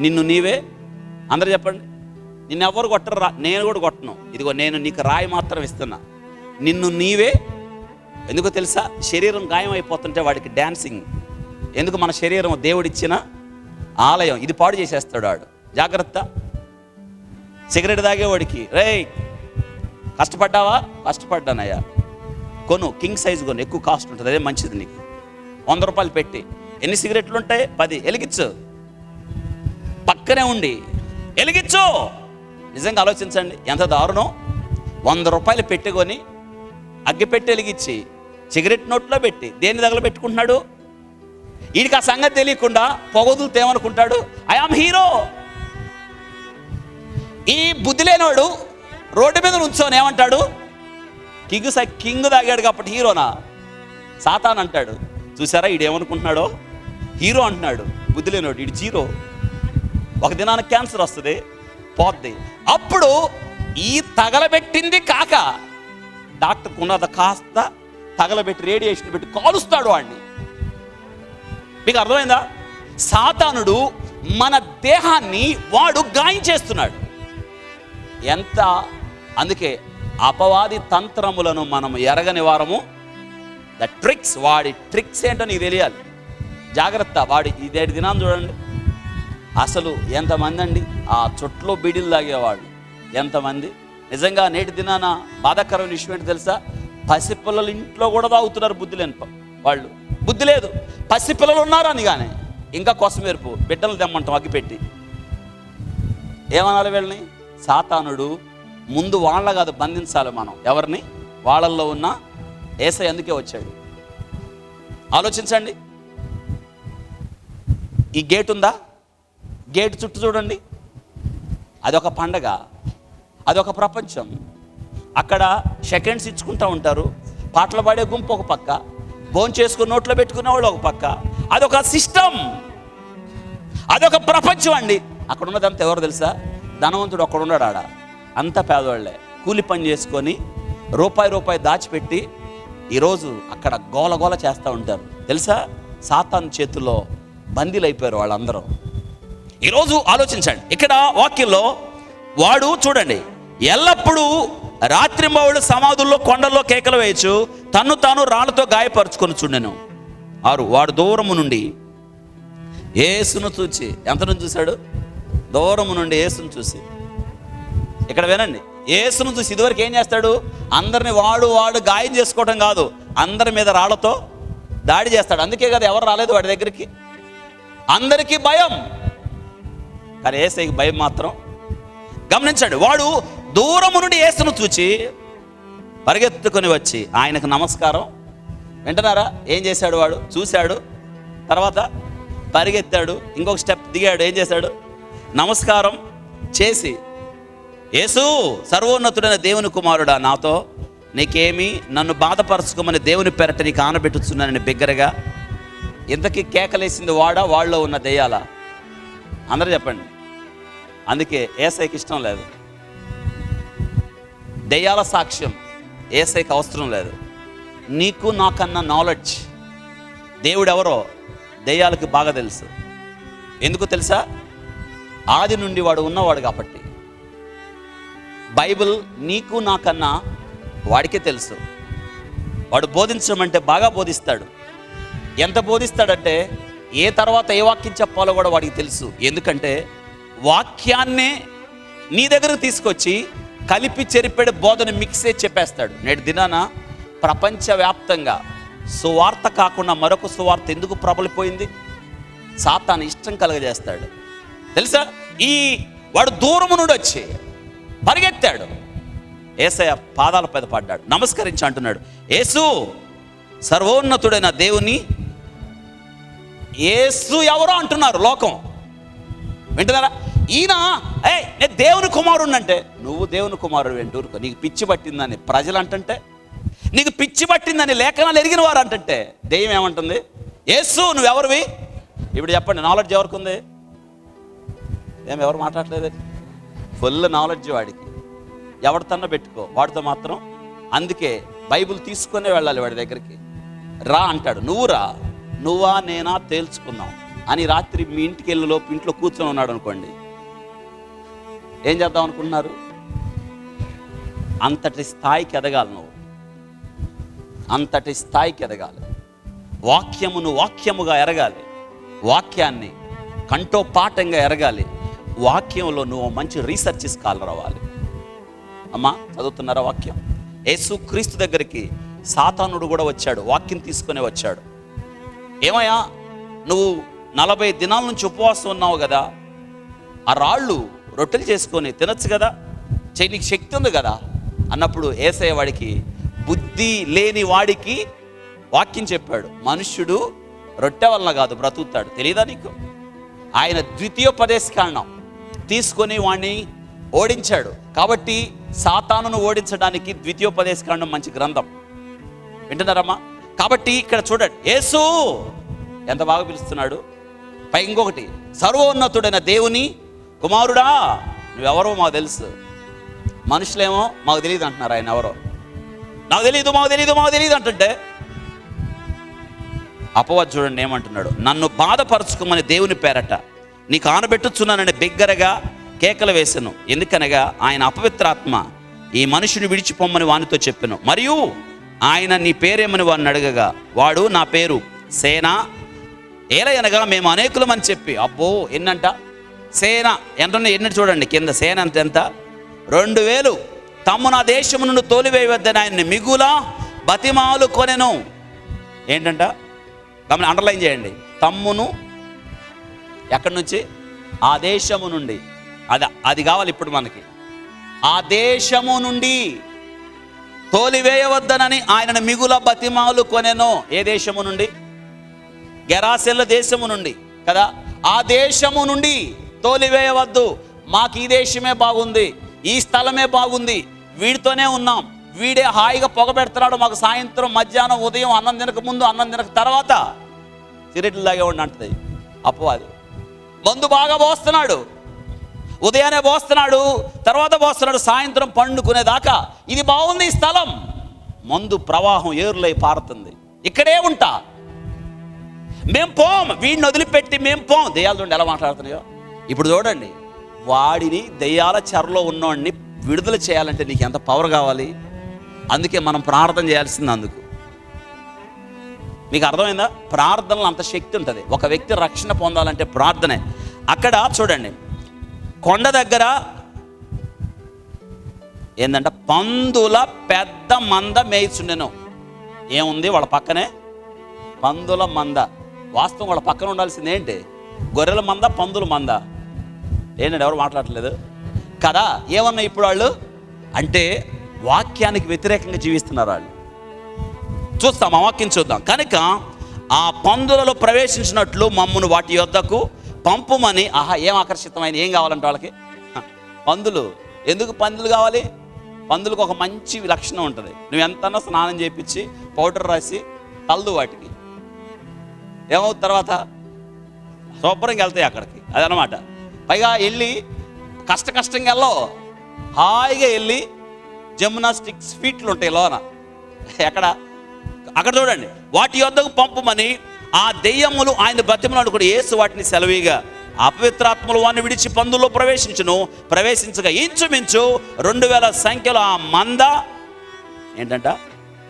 [SPEAKER 1] నిన్ను నీవే. అందరూ చెప్పండి, నిన్నెవరు కొట్టరు. నేను కూడా కొట్టను. ఇదిగో నేను నీకు రాయి మాత్రం ఇస్తున్నా, నిన్ను నీవే. ఎందుకో తెలుసా? శరీరం గాయం అయిపోతుంటే వాడికి డ్యాన్సింగ్. ఎందుకు? మన శరీరం దేవుడిచ్చిన ఆలయం, ఇది పాడు చేసేస్తాడు వాడు. జాగ్రత్త. సిగరెట్ తాగేవాడికి, రే కష్టపడ్డావా? కష్టపడ్డానయ్యా, కొను, కింగ్ సైజ్ కొను, ఎక్కువ కాస్ట్ ఉంటుంది, అదే మంచిది నీకు. 100 రూపాయలు పెట్టి ఎన్ని సిగరెట్లు ఉంటాయి? 10. వెలిగించు, పక్కనే ఉండి వెలిగించు. నిజంగా ఆలోచించండి ఎంత దారుణం. 100 రూపాయలు పెట్టుకొని అగ్గి పెట్టి వెలిగించి సిగరెట్ నోట్లో పెట్టి దేన్ని దగ్గర పెట్టుకుంటున్నాడు? వీడికి ఆ సంగతి తెలియకుండా పొగదులు తేమనుకుంటాడు, ఐ ఆమ్ హీరో. ఈ బుద్ధి లేనివాడు రోడ్డు మీద నుంచోని ఏమంటాడు? కింగ్ తాగాడు కాబట్టి హీరోనా? సాతాన్ అంటాడు. చూసారా ఈడేమనుకుంటున్నాడో? హీరో అంటున్నాడు. బుద్ధి లేనివాడు ఈడు జీరో. ఒక దినానికి క్యాన్సర్ వస్తుంది, పోద్ది. అప్పుడు ఈ తగలబెట్టింది కాక డాక్టర్కు ఉన్నది కాస్త తగలబెట్టి రేడియేషన్ పెట్టి కాలుస్తాడు వాడిని. మీకు అర్థమైందా? సాతానుడు మన దేహాన్ని వాడు గాయం చేస్తున్నాడు. ఎంత అందుకే అపవాది తంత్రములను మనం ఎరగని వారము. ద ట్రిక్స్, వాడి ట్రిక్స్ ఏంటో నీకు తెలియాలి. జాగ్రత్త. వాడి ఇదే దినాన్ని చూడండి, అసలు ఎంతమంది అండి ఆ చుట్లో బీడీలు తాగేవాళ్ళు ఎంతమంది. నిజంగా నేటి దినాన బాధాకరమైన విషయం ఏంటి తెలుసా? పసిపిల్లలు ఇంట్లో కూడా తాగుతున్నారు బుద్ధి లేని వాళ్ళు. బుద్ధి లేదు, పసిపిల్లలు ఉన్నారు అని కానీ ఇంకా కొసమెరుపు బిడ్డలు తెమ్మంటాం అగ్గిపెట్టి. ఏమనాలి వీళ్ళని? సాతానుడు ముందు వాళ్ళ కాదు బంధించాలి మనం. ఎవరిని? వాళ్ళల్లో ఉన్న యేసయ్య అందుకే వచ్చాడు. ఆలోచించండి. ఈ గేట్ ఉందా? గేట్ చుట్టూ చూడండి, అదొక పండగ, అదొక ప్రపంచం. అక్కడ సెకండ్స్ ఇచ్చుకుంటూ ఉంటారు. పాటలు పాడే గుంపు ఒక పక్క, భోజనం చేసుకుని నోట్లో పెట్టుకునే వాళ్ళు ఒక పక్క. అదొక సిస్టమ్, అదొక ప్రపంచం అండి. అక్కడ ఉన్నదంతా ఎవరు తెలుసా? ధనవంతుడు అక్కడ ఉన్నాడు. ఆడ అంతా పేదవాళ్లే. కూలి పని చేసుకొని రూపాయి దాచిపెట్టి ఈరోజు అక్కడ గోలగోల చేస్తూ ఉంటారు. తెలుసా? సాతాను చేతుల్లో బందీలు అయిపోయారు వాళ్ళందరూ. ఈరోజు ఆలోచించండి. ఇక్కడ వాక్యంలో వాడు చూడండి, ఎల్లప్పుడూ రాత్రింబవళ్ళు సమాధుల్లో కొండల్లో కేకలు వేయచ్చు, తన్ను తాను రాళ్లతో గాయపరుచుకొని చూడెను. 6 వాడు దూరము నుండి యేసును చూచి, ఎంత నుంచి చూశాడు? దూరము నుండి యేసును చూసి. ఇక్కడ వినండి, యేసును చూసి ఇదివరకు ఏం చేస్తాడు? అందరిని వాడు గాయం చేసుకోవటం కాదు, అందరి మీద రాళ్లతో దాడి చేస్తాడు. అందుకే కదా ఎవరు రాలేదు వాడి దగ్గరికి. అందరికీ భయం, కానీ యేసయ్యకి భయం మాత్రం. గమనించండి, వాడు దూరము నుండి యేసును చూచి పరిగెత్తుకొని వచ్చి ఆయనకు నమస్కారం. వింటున్నారా? ఏం చేశాడు? వాడు చూశాడు, తర్వాత పరిగెత్తాడు, ఇంకొక స్టెప్ దిగాడు. ఏం చేశాడు? నమస్కారం చేసి, యేసు సర్వోన్నతుడైన దేవుని కుమారుడా, నాతో నీకేమి, నన్ను బాధపరచుకోమని దేవుని పెరట నీకు ఆనబెట్టుచున్నానని బిగ్గరగా. ఇంతకీ కేకలేసింది వాడా, వాళ్ళలో ఉన్న దెయ్యాల? అందరూ చెప్పండి. అందుకే యేసయ్యకి ఇష్టం లేదు. దెయ్యాల సాక్ష్యం యేసయ్యకి అవసరం లేదు. నీకు నాకన్నా నాలెడ్జ్ దేవుడు ఎవరో దెయ్యాలకు బాగా తెలుసు. ఎందుకు తెలుసా? ఆది నుండి వాడు ఉన్నవాడు కాబట్టి. బైబిల్ నీకు నాకన్నా వాడికే తెలుసు. వాడు బోధించడం అంటే బాగా బోధిస్తాడు. ఎంత బోధిస్తాడంటే ఏ తర్వాత ఏ వాక్యం చెప్పాలో కూడా వాడికి తెలుసు. ఎందుకంటే వాక్యాన్నే నీ దగ్గరకు తీసుకొచ్చి కలిపి చెరిపెడే బోధన మిక్సే చెప్పేస్తాడు. నేటి దినాన ప్రపంచవ్యాప్తంగా సువార్త కాకుండా మరొక సువార్త ఎందుకు ప్రబలిపోయింది? సాతాను ఇష్టం కలగజేస్తాడు. తెలుసా? ఈ వాడు దూరము నుండి వచ్చి పరిగెత్తాడు, యేసయ్య పాదాల పైన పడ్డాడు, నమస్కరించి అంటున్నాడు, యేసు సర్వోన్నతుడైన దేవుని. యేసు ఎవరో అంటున్నారు లోకం. వింటున్నారా? ఈయన నేను దేవుని కుమారుడు అంటే, నువ్వు దేవుని కుమారుడు వెంటూరుకో, నీకు పిచ్చి పట్టిందని ప్రజలు అంటుంటే, నీకు పిచ్చి పట్టిందని లేఖనాలు ఎరిగిన వారు అంటుంటే దెయ్యం ఏమంటుంది? యేసు నువ్వెవరివి? ఇప్పుడు చెప్పండి, నాలెడ్జ్ ఎవరికి ఉంది? ఎవరు మాట్లాడలేదు. ఫుల్ నాలెడ్జ్ వాడికి. ఎవరితోన్నా పెట్టుకో, వాడితో మాత్రం. అందుకే బైబిల్ తీసుకునే వెళ్ళాలి వాడి దగ్గరికి. రా అంటాడు, నువ్వు రా, నువ్వా నేనా తేల్చుకుందాం అని. రాత్రి మీ ఇంటికి వెళ్ళలోపు ఇంట్లో కూర్చొని ఉన్నాడు అనుకోండి, ఏం చేద్దాం అనుకుంటున్నారు? అంతటి స్థాయికి ఎదగాలి నువ్వు, అంతటి స్థాయికి ఎదగాలి. వాక్యమును వాక్యముగా ఎరగాలి, వాక్యాన్ని కంఠోపాఠంగా ఎరగాలి. వాక్యంలో నువ్వు మంచి రీసెర్చ్ స్కాలర్ అవ్వాలి. అమ్మా చదువుతున్నారా వాక్యం? యేసు క్రీస్తు దగ్గరికి సాతానుడు కూడా వచ్చాడు, వాక్యం తీసుకునే వచ్చాడు. ఏమయ్యా నువ్వు 40 దినాల నుంచి ఉపవాసం ఉన్నావు కదా, ఆ రాళ్ళు రొట్టెలు చేసుకొని తినచ్చు కదా, నీకు శక్తి ఉంది కదా అన్నప్పుడు యేసయ్య వాడికి, బుద్ధి లేని వాడికి వాక్యం చెప్పాడు. మనుష్యుడు రొట్టె వలన కాదు బ్రతుకుతాడు, తెలియదా నీకు? ఆయన ద్వితీయోపదేశ కాండం తీసుకొని వాడిని ఓడించాడు. కాబట్టి సాతానును ఓడించడానికి ద్వితీయోపదేశకాండం మంచి గ్రంథం. వింటున్నారమ్మా? కాబట్టి ఇక్కడ చూడండి, యేసు ఎంత బాగా పిలుస్తున్నాడు. పై ఇంకొకటి, సర్వోన్నతుడైన దేవుని కుమారుడా, నువ్వెవరో మాకు తెలుసు. మనుషులేమో మాకు తెలియదు అంటున్నారు. ఆయన ఎవరో నాకు తెలియదు, మాకు తెలియదు, మాకు తెలియదు అంటుంటే, అపవాది చూడండి ఏమంటున్నాడు, నన్ను బాధపరచుకోమని దేవుని పేరట నీకు ఆనబెట్టుచున్నానని బిగ్గరగా కేకలు వేసెను. ఎందుకనగా ఆయన అపవిత్రాత్మ ఈ మనుషుని విడిచిపోమ్మని వానితో చెప్పెను. మరియు ఆయన నీ పేరేమని వాడిని అడగగా వాడు నా పేరు సేన, ఏలయనగా మేము అనేకులమని చెప్పి. అబ్బో, ఎన్నంట సేన ఎంత ఎన్ని చూడండి కింద, సేన అంత ఎంత 2000 తమ్ము నా దేశము నుండి తోలివేయవద్దని ఆయన్ని మిగుల బతిమాలు కొనెను. ఏంటంట గమని అండర్లైన్ చేయండి. తమ్మును ఎక్కడి నుంచి? ఆ దేశము నుండి. అది కావాలి ఇప్పుడు మనకి. ఆ దేశము నుండి తోలివేయవద్దనని ఆయనను మిగుల బతిమాలు కొనెను. ఏ దేశము నుండి? గెరాసెల్ల దేశము నుండి కదా. ఆ దేశము నుండి తోలివేయవద్దు, మాకు ఈ దేశమే బాగుంది, ఈ స్థలమే బాగుంది, వీడితోనే ఉన్నాం, వీడే హాయిగా పొగబెడుతున్నాడు, మాకు సాయంత్రం మధ్యాహ్నం ఉదయం అన్నం తినక ముందు అన్నం తినక తర్వాత సిగరెట్లు తాగేవాడిని అంటది అపవాది. మందు బాగా పోస్తున్నాడు, ఉదయాన్నే పోస్తున్నాడు, తర్వాత పోస్తున్నాడు, సాయంత్రం పండుకునేదాకా ఇది బాగుంది ఈ స్థలం. మందు ప్రవాహం ఏరులై పారుతుంది, ఇక్కడే ఉంటా, మేం పోం, వీడిని వదిలిపెట్టి మేం పోం. దెయ్యాల నుండి ఎలా మాట్లాడుతున్నాయో ఇప్పుడు చూడండి. వాడిని దెయ్యాల చెరలో ఉన్నవాడిని విడుదల చేయాలంటే నీకు ఎంత పవర్ కావాలి. అందుకే మనం ప్రార్థన చేయాల్సింది. అందుకు మీకు అర్థమైందా? ప్రార్థనలో అంత శక్తి ఉంటుంది. ఒక వ్యక్తి రక్షణ పొందాలంటే ప్రార్థనే. అక్కడ చూడండి, కొండ దగ్గర ఏంటంటే పందుల పెద్ద మంద మేయిచుండెను. ఏముంది వాళ్ళ పక్కనే? పందుల మంద. వాస్తవం వాళ్ళ పక్కన ఉండాల్సింది ఏంటి? గొర్రెల మంద, పందుల మంద. ఏంటంటే ఎవరు మాట్లాడట్లేదు కదా. ఏమన్నా ఇప్పుడు వాళ్ళు అంటే వాక్యానికి వ్యతిరేకంగా జీవిస్తున్నారు వాళ్ళు. చూస్తాం, ఆ వాక్యం చూద్దాం. కనుక ఆ పందులలో ప్రవేశించినట్లు మమ్మును వాటి యొద్దకు పంపుమని. ఏం ఆకర్షితమైన, ఏం కావాలంటే వాళ్ళకి పందులు. ఎందుకు పందులు కావాలి? పందులకు ఒక మంచి లక్షణం ఉంటుంది. నువ్వు ఎంతన్నా స్నానం చేయించి పౌడర్ రాసి తల్లు వాటికి ఏమవుతుంది, తర్వాత శుభ్రంగా వెళ్తాయి అక్కడికి. అదనమాట. పైగా వెళ్ళి కష్టంగా వెళ్ళో, హాయిగా వెళ్ళి జిమ్నాస్టిక్స్ ఫీట్లు ఉంటాయి లోన. అక్కడ చూడండి, వాటి యొద్దకు పంపుమని ఆ దెయ్యములు ఆయన బతిమలాడు కూడా యేసు వాటిని సెలవీగా అపవిత్రాత్మలు వాడిని విడిచి పందుల్లో ప్రవేశించగా ఇంచుమించు 2000 సంఖ్యలో ఆ మంద ఏంటంట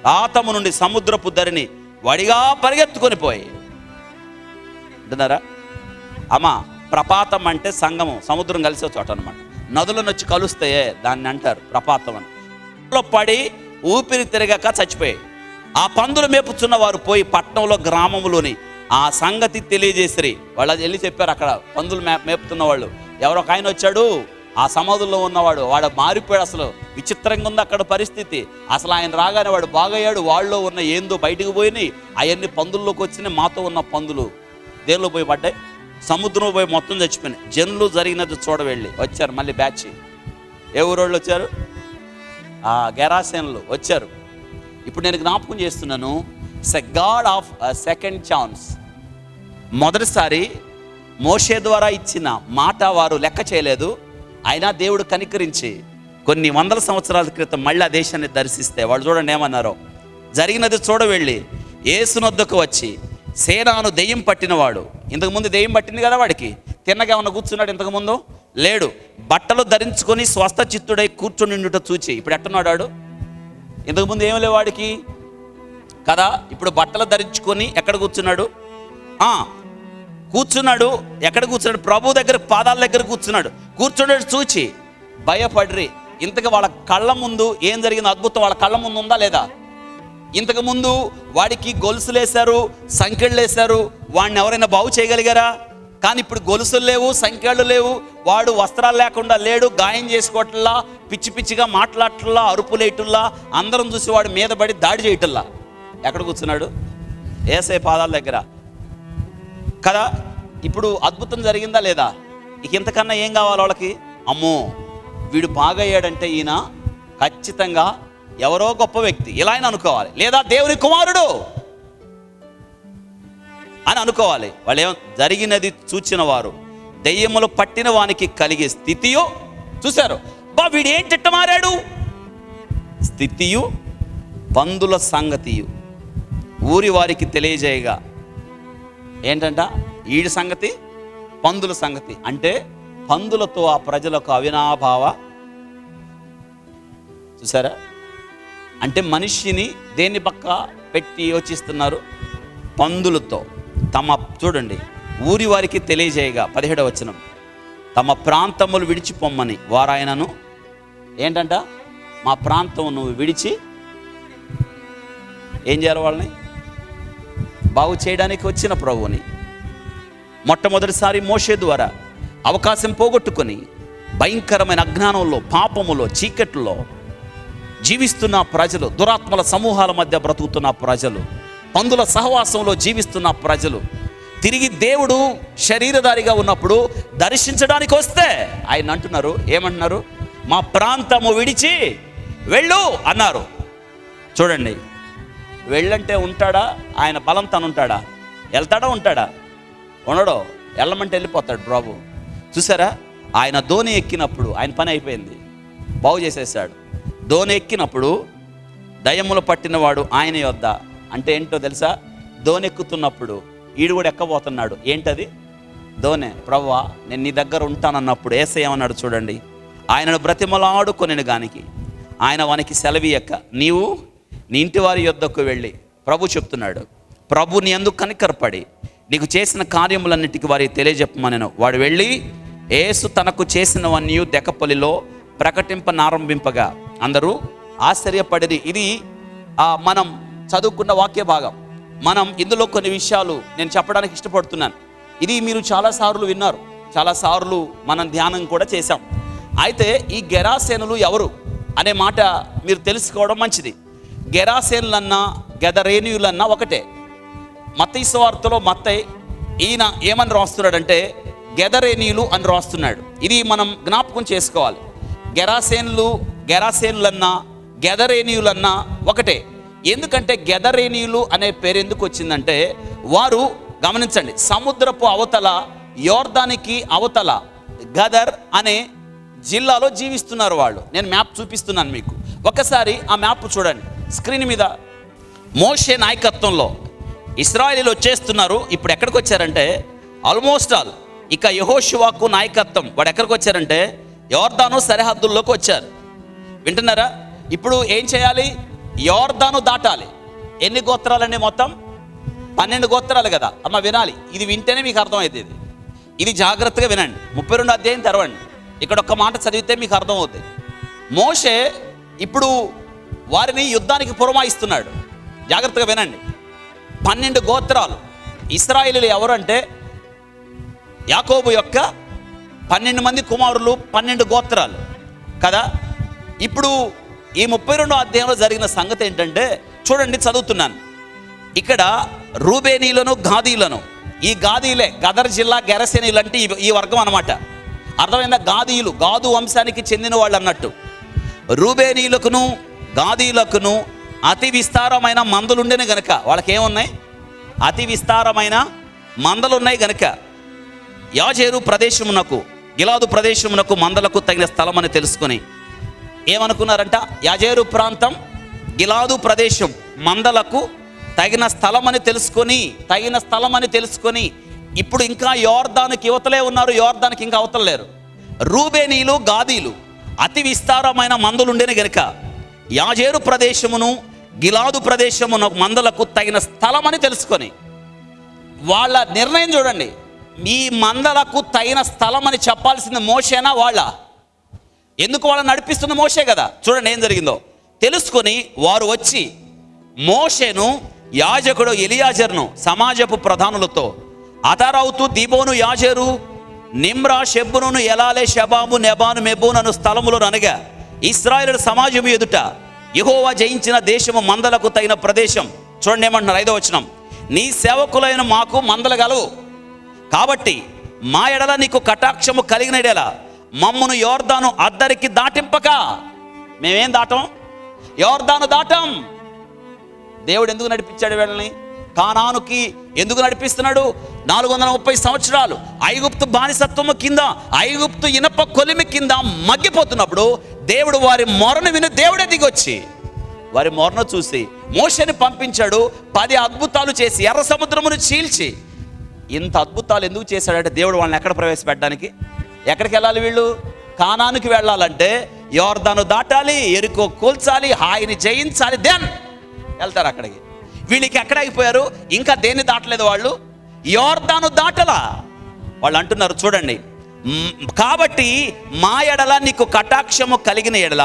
[SPEAKER 1] రాతము నుండి సముద్రపు ధరిని వడిగా పరిగెత్తుకొని పోయి. అంటున్నారా అమ్మా? ప్రపాతం అంటే సంగమం, సముద్రం కలిసే చోట అనమాట. నదులను వచ్చి కలుస్తే దాన్ని అంటారు ప్రపాతం అని. పడి ఊపిరి తిరగక చచ్చిపోయాయి. ఆ పందులు మేపుచున్న వారు పోయి పట్టణంలో గ్రామంలోని ఆ సంగతి తెలియజేసిరి. వాళ్ళు వెళ్ళి చెప్పారు. అక్కడ పందులు మేపుతున్న వాళ్ళు ఎవరో ఒక ఆయన వచ్చాడు, ఆ సమాధుల్లో ఉన్నవాడు, వాడు మారిపోయాడు. అసలు విచిత్రంగా ఉంది అక్కడ పరిస్థితి. అసలు ఆయన రాగానే వాడు బాగయ్యాడు. వాళ్ళలో ఉన్న ఏందో బయటకు పోయినాయి. అవన్నీ పందుల్లోకి వచ్చినాయి. మాతో ఉన్న పందులు దేనిలో పోయి పడ్డాయి? సముద్రంలో పోయి మొత్తం చచ్చిపోయినాయి. జనులు జరిగినది చూడవెళ్ళి వచ్చారు మళ్ళీ బ్యాచ్. ఏ ఊరోళ్ళు వచ్చారు? గెరాసేన్లు వచ్చారు. ఇప్పుడు నేను జ్ఞాపకం చేస్తున్నాను, గాడ్ ఆఫ్ సెకండ్ ఛాన్స్. మొదటిసారి మోషే ద్వారా ఇచ్చిన మాట వారు లెక్క చేయలేదు. అయినా దేవుడు కనికరించి కొన్ని వందల సంవత్సరాల క్రితం మళ్ళీ ఆ దేశాన్ని దర్శిస్తే వాళ్ళు చూడండి ఏమన్నారో. జరిగినది చూడవెళ్ళి యేసునొద్దకు వచ్చి, సేనాను దెయ్యం పట్టినవాడు, ఇంతకుముందు దెయ్యం పట్టింది కదా వాడికి, తిన్నగా ఏమన్నా కూర్చున్నాడు? ఇంతకుముందు లేడు. బట్టలు ధరించుకొని స్వస్థ చిత్తుడై కూర్చొని చూచి ఇప్పుడు ఎట్టున్నాడు వాడు? ఇంతకుముందు ఏం లేవు వాడికి కదా. ఇప్పుడు బట్టలు ధరించుకొని ఎక్కడ కూర్చున్నాడు? ఎక్కడ కూర్చున్నాడు? ప్రభు దగ్గర పాదాల దగ్గర కూర్చున్నాడు చూచి భయపడ్రి. ఇంతకు వాళ్ళ కళ్ళ ముందు ఏం జరిగింది? అద్భుతం వాళ్ళ కళ్ళ ముందు ఉందా లేదా? ఇంతకుముందు వాడికి గొలుసులు వేశారు, సంఖ్యలు వేశారు, వాడిని ఎవరైనా బాగు చేయగలిగారా? కానీ ఇప్పుడు గొలుసులు లేవు, సంఖ్యలు లేవు, వాడు వస్త్రాలు లేకుండా లేడు, గాయం చేసుకోవట్లా, పిచ్చిగా మాట్లాడట్లా, అరుపులేయటల్లా, అందరం చూసి వాడు మీద పడి దాడి చేయటల్లా. ఎక్కడ కూర్చున్నాడు? యేసయ్య పాదాల దగ్గర కదా. ఇప్పుడు అద్భుతం జరిగిందా లేదా? ఇక ఇంతకన్నా ఏం కావాలి వాళ్ళకి? అమ్మో వీడు బాగయ్యాడంటే ఈయన ఖచ్చితంగా ఎవరో గొప్ప వ్యక్తి ఇలా ఆయన అనుకోవాలి, లేదా దేవుని కుమారుడు అని అనుకోవాలి. వాళ్ళు ఏమో జరిగినది చూచిన వారు దెయ్యములు పట్టిన వానికి కలిగే స్థితియో చూశారు. వీడు ఏం చిట్ట మారాడు, స్థితియు పందుల సంగతియు ఊరి వారికి తెలియజేయగా. ఏంటంట ఈడి సంగతి పందుల సంగతి అంటే పందులతో ఆ ప్రజలకు అవినాభావ. చూసారా, అంటే మనిషిని దేన్ని పక్క పెట్టి యోచిస్తున్నారు, పందులతో. చూడండి, ఊరి వారికి తెలియజేయగా 17వ వచనం, తమ ప్రాంతములు విడిచిపోమ్మని వారు ఆయనను ఏంటంట, మా ప్రాంతం నువ్వు విడిచి ఏం చేయాలి, వాళ్ళని బాగు చేయడానికి వచ్చిన ప్రభువుని మొట్టమొదటిసారి మోషే ద్వారా అవకాశం పోగొట్టుకొని భయంకరమైన అజ్ఞానంలో, పాపములో, చీకట్లో జీవిస్తున్న ప్రజలు, దురాత్మల సమూహాల మధ్య బ్రతుకుతున్న ప్రజలు, పందుల సహవాసంలో జీవిస్తున్న ప్రజలు తిరిగి దేవుడు శరీరధారిగా ఉన్నప్పుడు దర్శించడానికి వస్తే ఆయన అంటున్నారు, ఏమంటున్నారు, మా ప్రాంతము విడిచి వెళ్ళు అన్నారు. చూడండి, వెళ్ళంటే ఉంటాడా ఆయన, బలం తను ఉంటాడా, వెళ్తాడా ఉంటాడా, ఉండడో, వెళ్ళమంటే వెళ్ళిపోతాడు ప్రభు. చూసారా, ఆయన ధోని ఎక్కినప్పుడు ఆయన పని అయిపోయింది, బాగు చేసేసాడు. ధోని ఎక్కినప్పుడు దయ్యములు పట్టినవాడు ఆయన యొద్ద, అంటే ఏంటో తెలుసా, ధోని ఎక్కుతున్నప్పుడు ఈడు కూడా ఎక్కబోతున్నాడు. ఏంటది, ధోనే. ప్రభువా నేను నీ దగ్గర ఉంటానన్నప్పుడు యేసయ్య ఏమన్నాడు చూడండి, ఆయనను బ్రతిమలాడుకొనిన గానికి ఆయన వానికి సెలవీయక నీవు నీ ఇంటి వారి యొద్దకు వెళ్ళి, ప్రభు చెప్తున్నాడు, ప్రభు నీ అందుకు కనికరపడి నీకు చేసిన కార్యములన్నిటికీ వారికి తెలియజెప్పమనెను. వాడు వెళ్ళి యేసు తనకు చేసినవన్నీ దెకపొలిలో ప్రకటింపనారంభింపగా అందరూ ఆశ్చర్యపడేది. ఇది మనం చదువుకున్న వాక్య భాగం. మనం ఇందులో కొన్ని విషయాలు నేను చెప్పడానికి ఇష్టపడుతున్నాను. ఇది మీరు చాలాసార్లు విన్నారు, చాలాసార్లు మనం ధ్యానం కూడా చేశాం. అయితే ఈ గెరాసేనులు ఎవరు అనే మాట మీరు తెలుసుకోవడం మంచిది. గెరాసేనులన్నా గెదరేనీయులన్నా ఒకటే. మత్తయి సువార్తలో మత్తయి ఈయన ఏమని రాస్తున్నాడంటే గెదరేనీయులు అని రాస్తున్నాడు. ఇది మనం జ్ఞాపకం చేసుకోవాలి. గెరాసేనులన్నా గెదరేనీయులన్నా ఒకటే. ఎందుకంటే గెదరేనీయులు అనే పేరు ఎందుకు వచ్చిందంటే, వారు గమనించండి, సముద్రపు అవతల యోర్దానికి అవతల గదర్ అనే జిల్లాలో జీవిస్తున్నారు వాళ్ళు. నేను మ్యాప్ చూపిస్తున్నాను మీకు, ఒకసారి ఆ మ్యాప్ చూడండి స్క్రీన్ మీద. మోషే నాయకత్వంలో ఇశ్రాయేలీలు వచ్చేస్తున్నారు. ఇప్పుడు ఎక్కడికి వచ్చారంటే ఆల్మోస్ట్ ఆల్ ఇక యెహోషువకు నాయకత్వం, వాడు ఎక్కడికి వచ్చారంటే యోర్దాను సరిహద్దుల్లోకి వచ్చారు. వింటున్నారా? ఇప్పుడు ఏం చేయాలి, యోర్దాను దాటాలి. ఎన్ని గోత్రాలండి మొత్తం? 12 గోత్రాలు కదా అమ్మ, వినాలి. ఇది వింటేనే మీకు అర్థమవుతుంది. ఇది జాగ్రత్తగా వినండి. 32వ అధ్యాయం తెరవండి. ఇక్కడ ఒక్క మాట చదివితే మీకు అర్థమవుతుంది. మోషే ఇప్పుడు వారిని యుద్ధానికి పురమాయిస్తున్నాడు. జాగ్రత్తగా వినండి. 12 గోత్రాలు. ఇశ్రాయేలీలు ఎవరంటే యాకోబు యొక్క 12 మంది కుమారులు, 12 గోత్రాలు కదా. ఇప్పుడు ఈ 32వ అధ్యాయంలో జరిగిన సంగతి ఏంటంటే చూడండి, చదువుతున్నాను. ఇక్కడ రూబేనీలను, గాదీలను, ఈ గాదీలే గదర్ జిల్లా గెరసేనీలు అంటే ఈ వర్గం అన్నమాట. అర్థమైందా? గాదీయులు గాదు వంశానికి చెందిన వాళ్ళు అన్నట్టు. రూబేనీలకును గాదీలకును అతి విస్తారమైన మందలుండేనే గనక, వాళ్ళకేమున్నాయి, అతి విస్తారమైన మందలున్నాయి గనక యాజేరు ప్రదేశమునకు, గిలాదు ప్రదేశమునకు మందలకు తగిన స్థలం అని తెలుసుకొని ఏమనుకున్నారంట, యాజేరు ప్రాంతం, గిలాదు ప్రదేశం మందలకు తగిన స్థలం అని తెలుసుకొని ఇప్పుడు ఇంకా యోర్దానికి యువతలే ఉన్నారు, యోర్దానికి ఇంకా అవతల లేరు. రూబేనీలు, గాదీలు అతి విస్తారమైన మందలుండేనే గనుక యాజేరు ప్రదేశమును, గిలాదు ప్రదేశమును మందలకు తగిన స్థలం అని తెలుసుకొని వాళ్ళ నిర్ణయం చూడండి. ఈ మందలకు తగిన స్థలం అని చెప్పాల్సింది మోషేనా వాళ్ళ? ఎందుకు వాళ్ళని నడిపిస్తున్న మోషే కదా. చూడండి ఏం జరిగిందో. తెలుసుకొని వారు వచ్చి మోషేను, యాజకుడు ఎలియాజరును సమాజపు ప్రధానులతో అతరౌతు, దీబోను, యాజేరు, నిమ్రా, షెబ్బును, ఎలాలే, షబాము, నెబాను, మెబూనను స్థలములను అనగా ఇశ్రాయేలు సమాజము ఎదుట యెహోవా జయించిన దేశము మందలకు తగిన ప్రదేశం. చూడండి ఏమంటున్నారు 5వ వచనం, నీ సేవకులైన మాకు మందలు గలవు కాబట్టి మా ఎడల నీకు కటాక్షము కలిగిన ఎడల మమ్మును యోర్దాను అద్దరికి దాటింపక. మేమేం దాటం? యోర్దాను దాటం. దేవుడు ఎందుకు నడిపించాడు వీళ్ళని? కానానుకి ఎందుకు నడిపిస్తున్నాడు? 430 సంవత్సరాలు ఐగుప్తు బానిసత్వము కింద, ఐగుప్తు ఇనప కొలిమి కింద మగ్గిపోతున్నప్పుడు దేవుడు వారి మొరను విని దేవుడే దిగొచ్చి వారి మొరను చూసి మోషేని పంపించాడు. 10 అద్భుతాలు చేసి ఎర్ర సముద్రమును చీల్చి. ఇంత అద్భుతాలు ఎందుకు చేశాడంటే దేవుడు వాళ్ళని ఎక్కడ ప్రవేశపెట్టడానికి? ఎక్కడికి వెళ్ళాలి వీళ్ళు? కానానుకి వెళ్ళాలంటే యోర్దాను దాటాలి, ఎరుకో కూల్చాలి, హాయిని జయించాలి, దెన్ వెళ్తారు అక్కడికి. వీళ్ళకి ఎక్కడ అయిపోయారు? ఇంకా దేన్ని దాటలేదు వాళ్ళు, యోర్దాను దాటలా. వాళ్ళు అంటున్నారు చూడండి, కాబట్టి మా ఎడల నీకు కటాక్షము కలిగిన ఎడల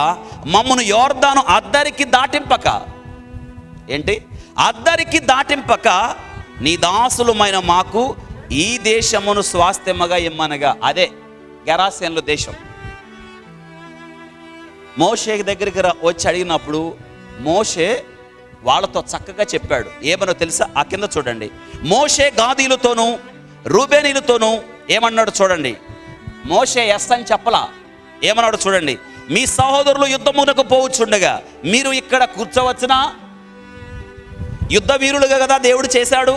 [SPEAKER 1] మమ్మను యోర్దాను అద్దరికి దాటింపక. ఏంటి? అద్దరికి దాటింపక నీ దాసులమైన మాకు ఈ దేశమును స్వాస్థ్యముగా ఇమ్మనగా. అదే గెరాసేన్ల దేశం. మోషే దగ్గరికి వచ్చి అడిగినప్పుడు మోషే వాళ్ళతో చక్కగా చెప్పాడు. ఏమనో తెలుసా? ఆ కింద చూడండి. మోషే గాదీలతోనూ రూబేనీలతోనూ ఏమన్నాడు చూడండి. మోషే ఎస్ అని చెప్పలా, ఏమన్నాడు చూడండి. మీ సహోదరులు యుద్ధమునకు పోవచ్చుండగా మీరు ఇక్కడ కూర్చోవచ్చునా? యుద్ధ వీరులుగా కదా దేవుడు చేశాడు,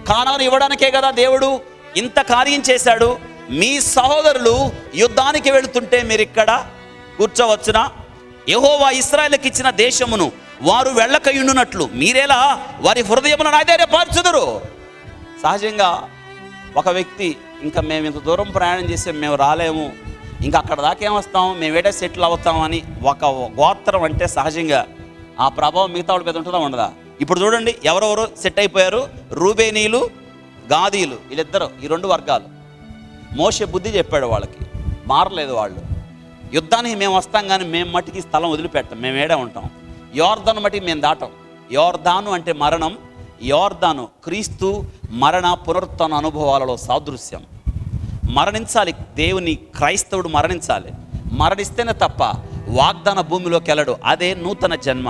[SPEAKER 1] కానాను ఇవ్వడానికే కదా దేవుడు ఇంత కార్యం చేశాడు. మీ సహోదరులు యుద్ధానికి వెళుతుంటే మీరు ఇక్కడ కూర్చోవచ్చునా? యెహోవా ఇశ్రాయేలుకి ఇచ్చిన దేశమును వారు వెళ్ళకయుండునట్లు మీరేలా వారి హృదయములను ఆధైర్యపరచుదురు. సహజంగా ఒక వ్యక్తి, ఇంకా మేము ఇంత దూరం ప్రయాణం చేసి మేము రాలేము, ఇంకా అక్కడ దాకా ఏమొస్తాం, మేము ఏడే సెటిల్ అవుతామని ఒక గోత్రం అంటే సహజంగా ఆ ప్రభావం మిగతా వాళ్ళ మీద ఉంటుందా ఉండదా? ఇప్పుడు చూడండి ఎవరెవరు సెట్ అయిపోయారు. రూబేనీలు, గాదీలు, వీళ్ళిద్దరు, ఈ 2 వర్గాలు. మోషే బుద్ధి చెప్పాడు వాళ్ళకి, మారలేదు వాళ్ళు. యుద్ధానికి మేము వస్తాం కానీ మేము మట్టికి స్థలం వదిలిపెట్టాం, మేము ఏడే ఉంటాం. యోర్దాను మట్టికి మేము దాటాం. యోర్దాను అంటే మరణం, యోర్దాను క్రీస్తు మరణ పునరుత్థాన అనుభవాలలో సాదృశ్యం. మరణించాలి, దేవుని క్రైస్తవుడు మరణించాలి. మరణిస్తేనే తప్ప వాగ్దాన భూమిలోకి వెళ్ళడు. అదే నూతన జన్మ.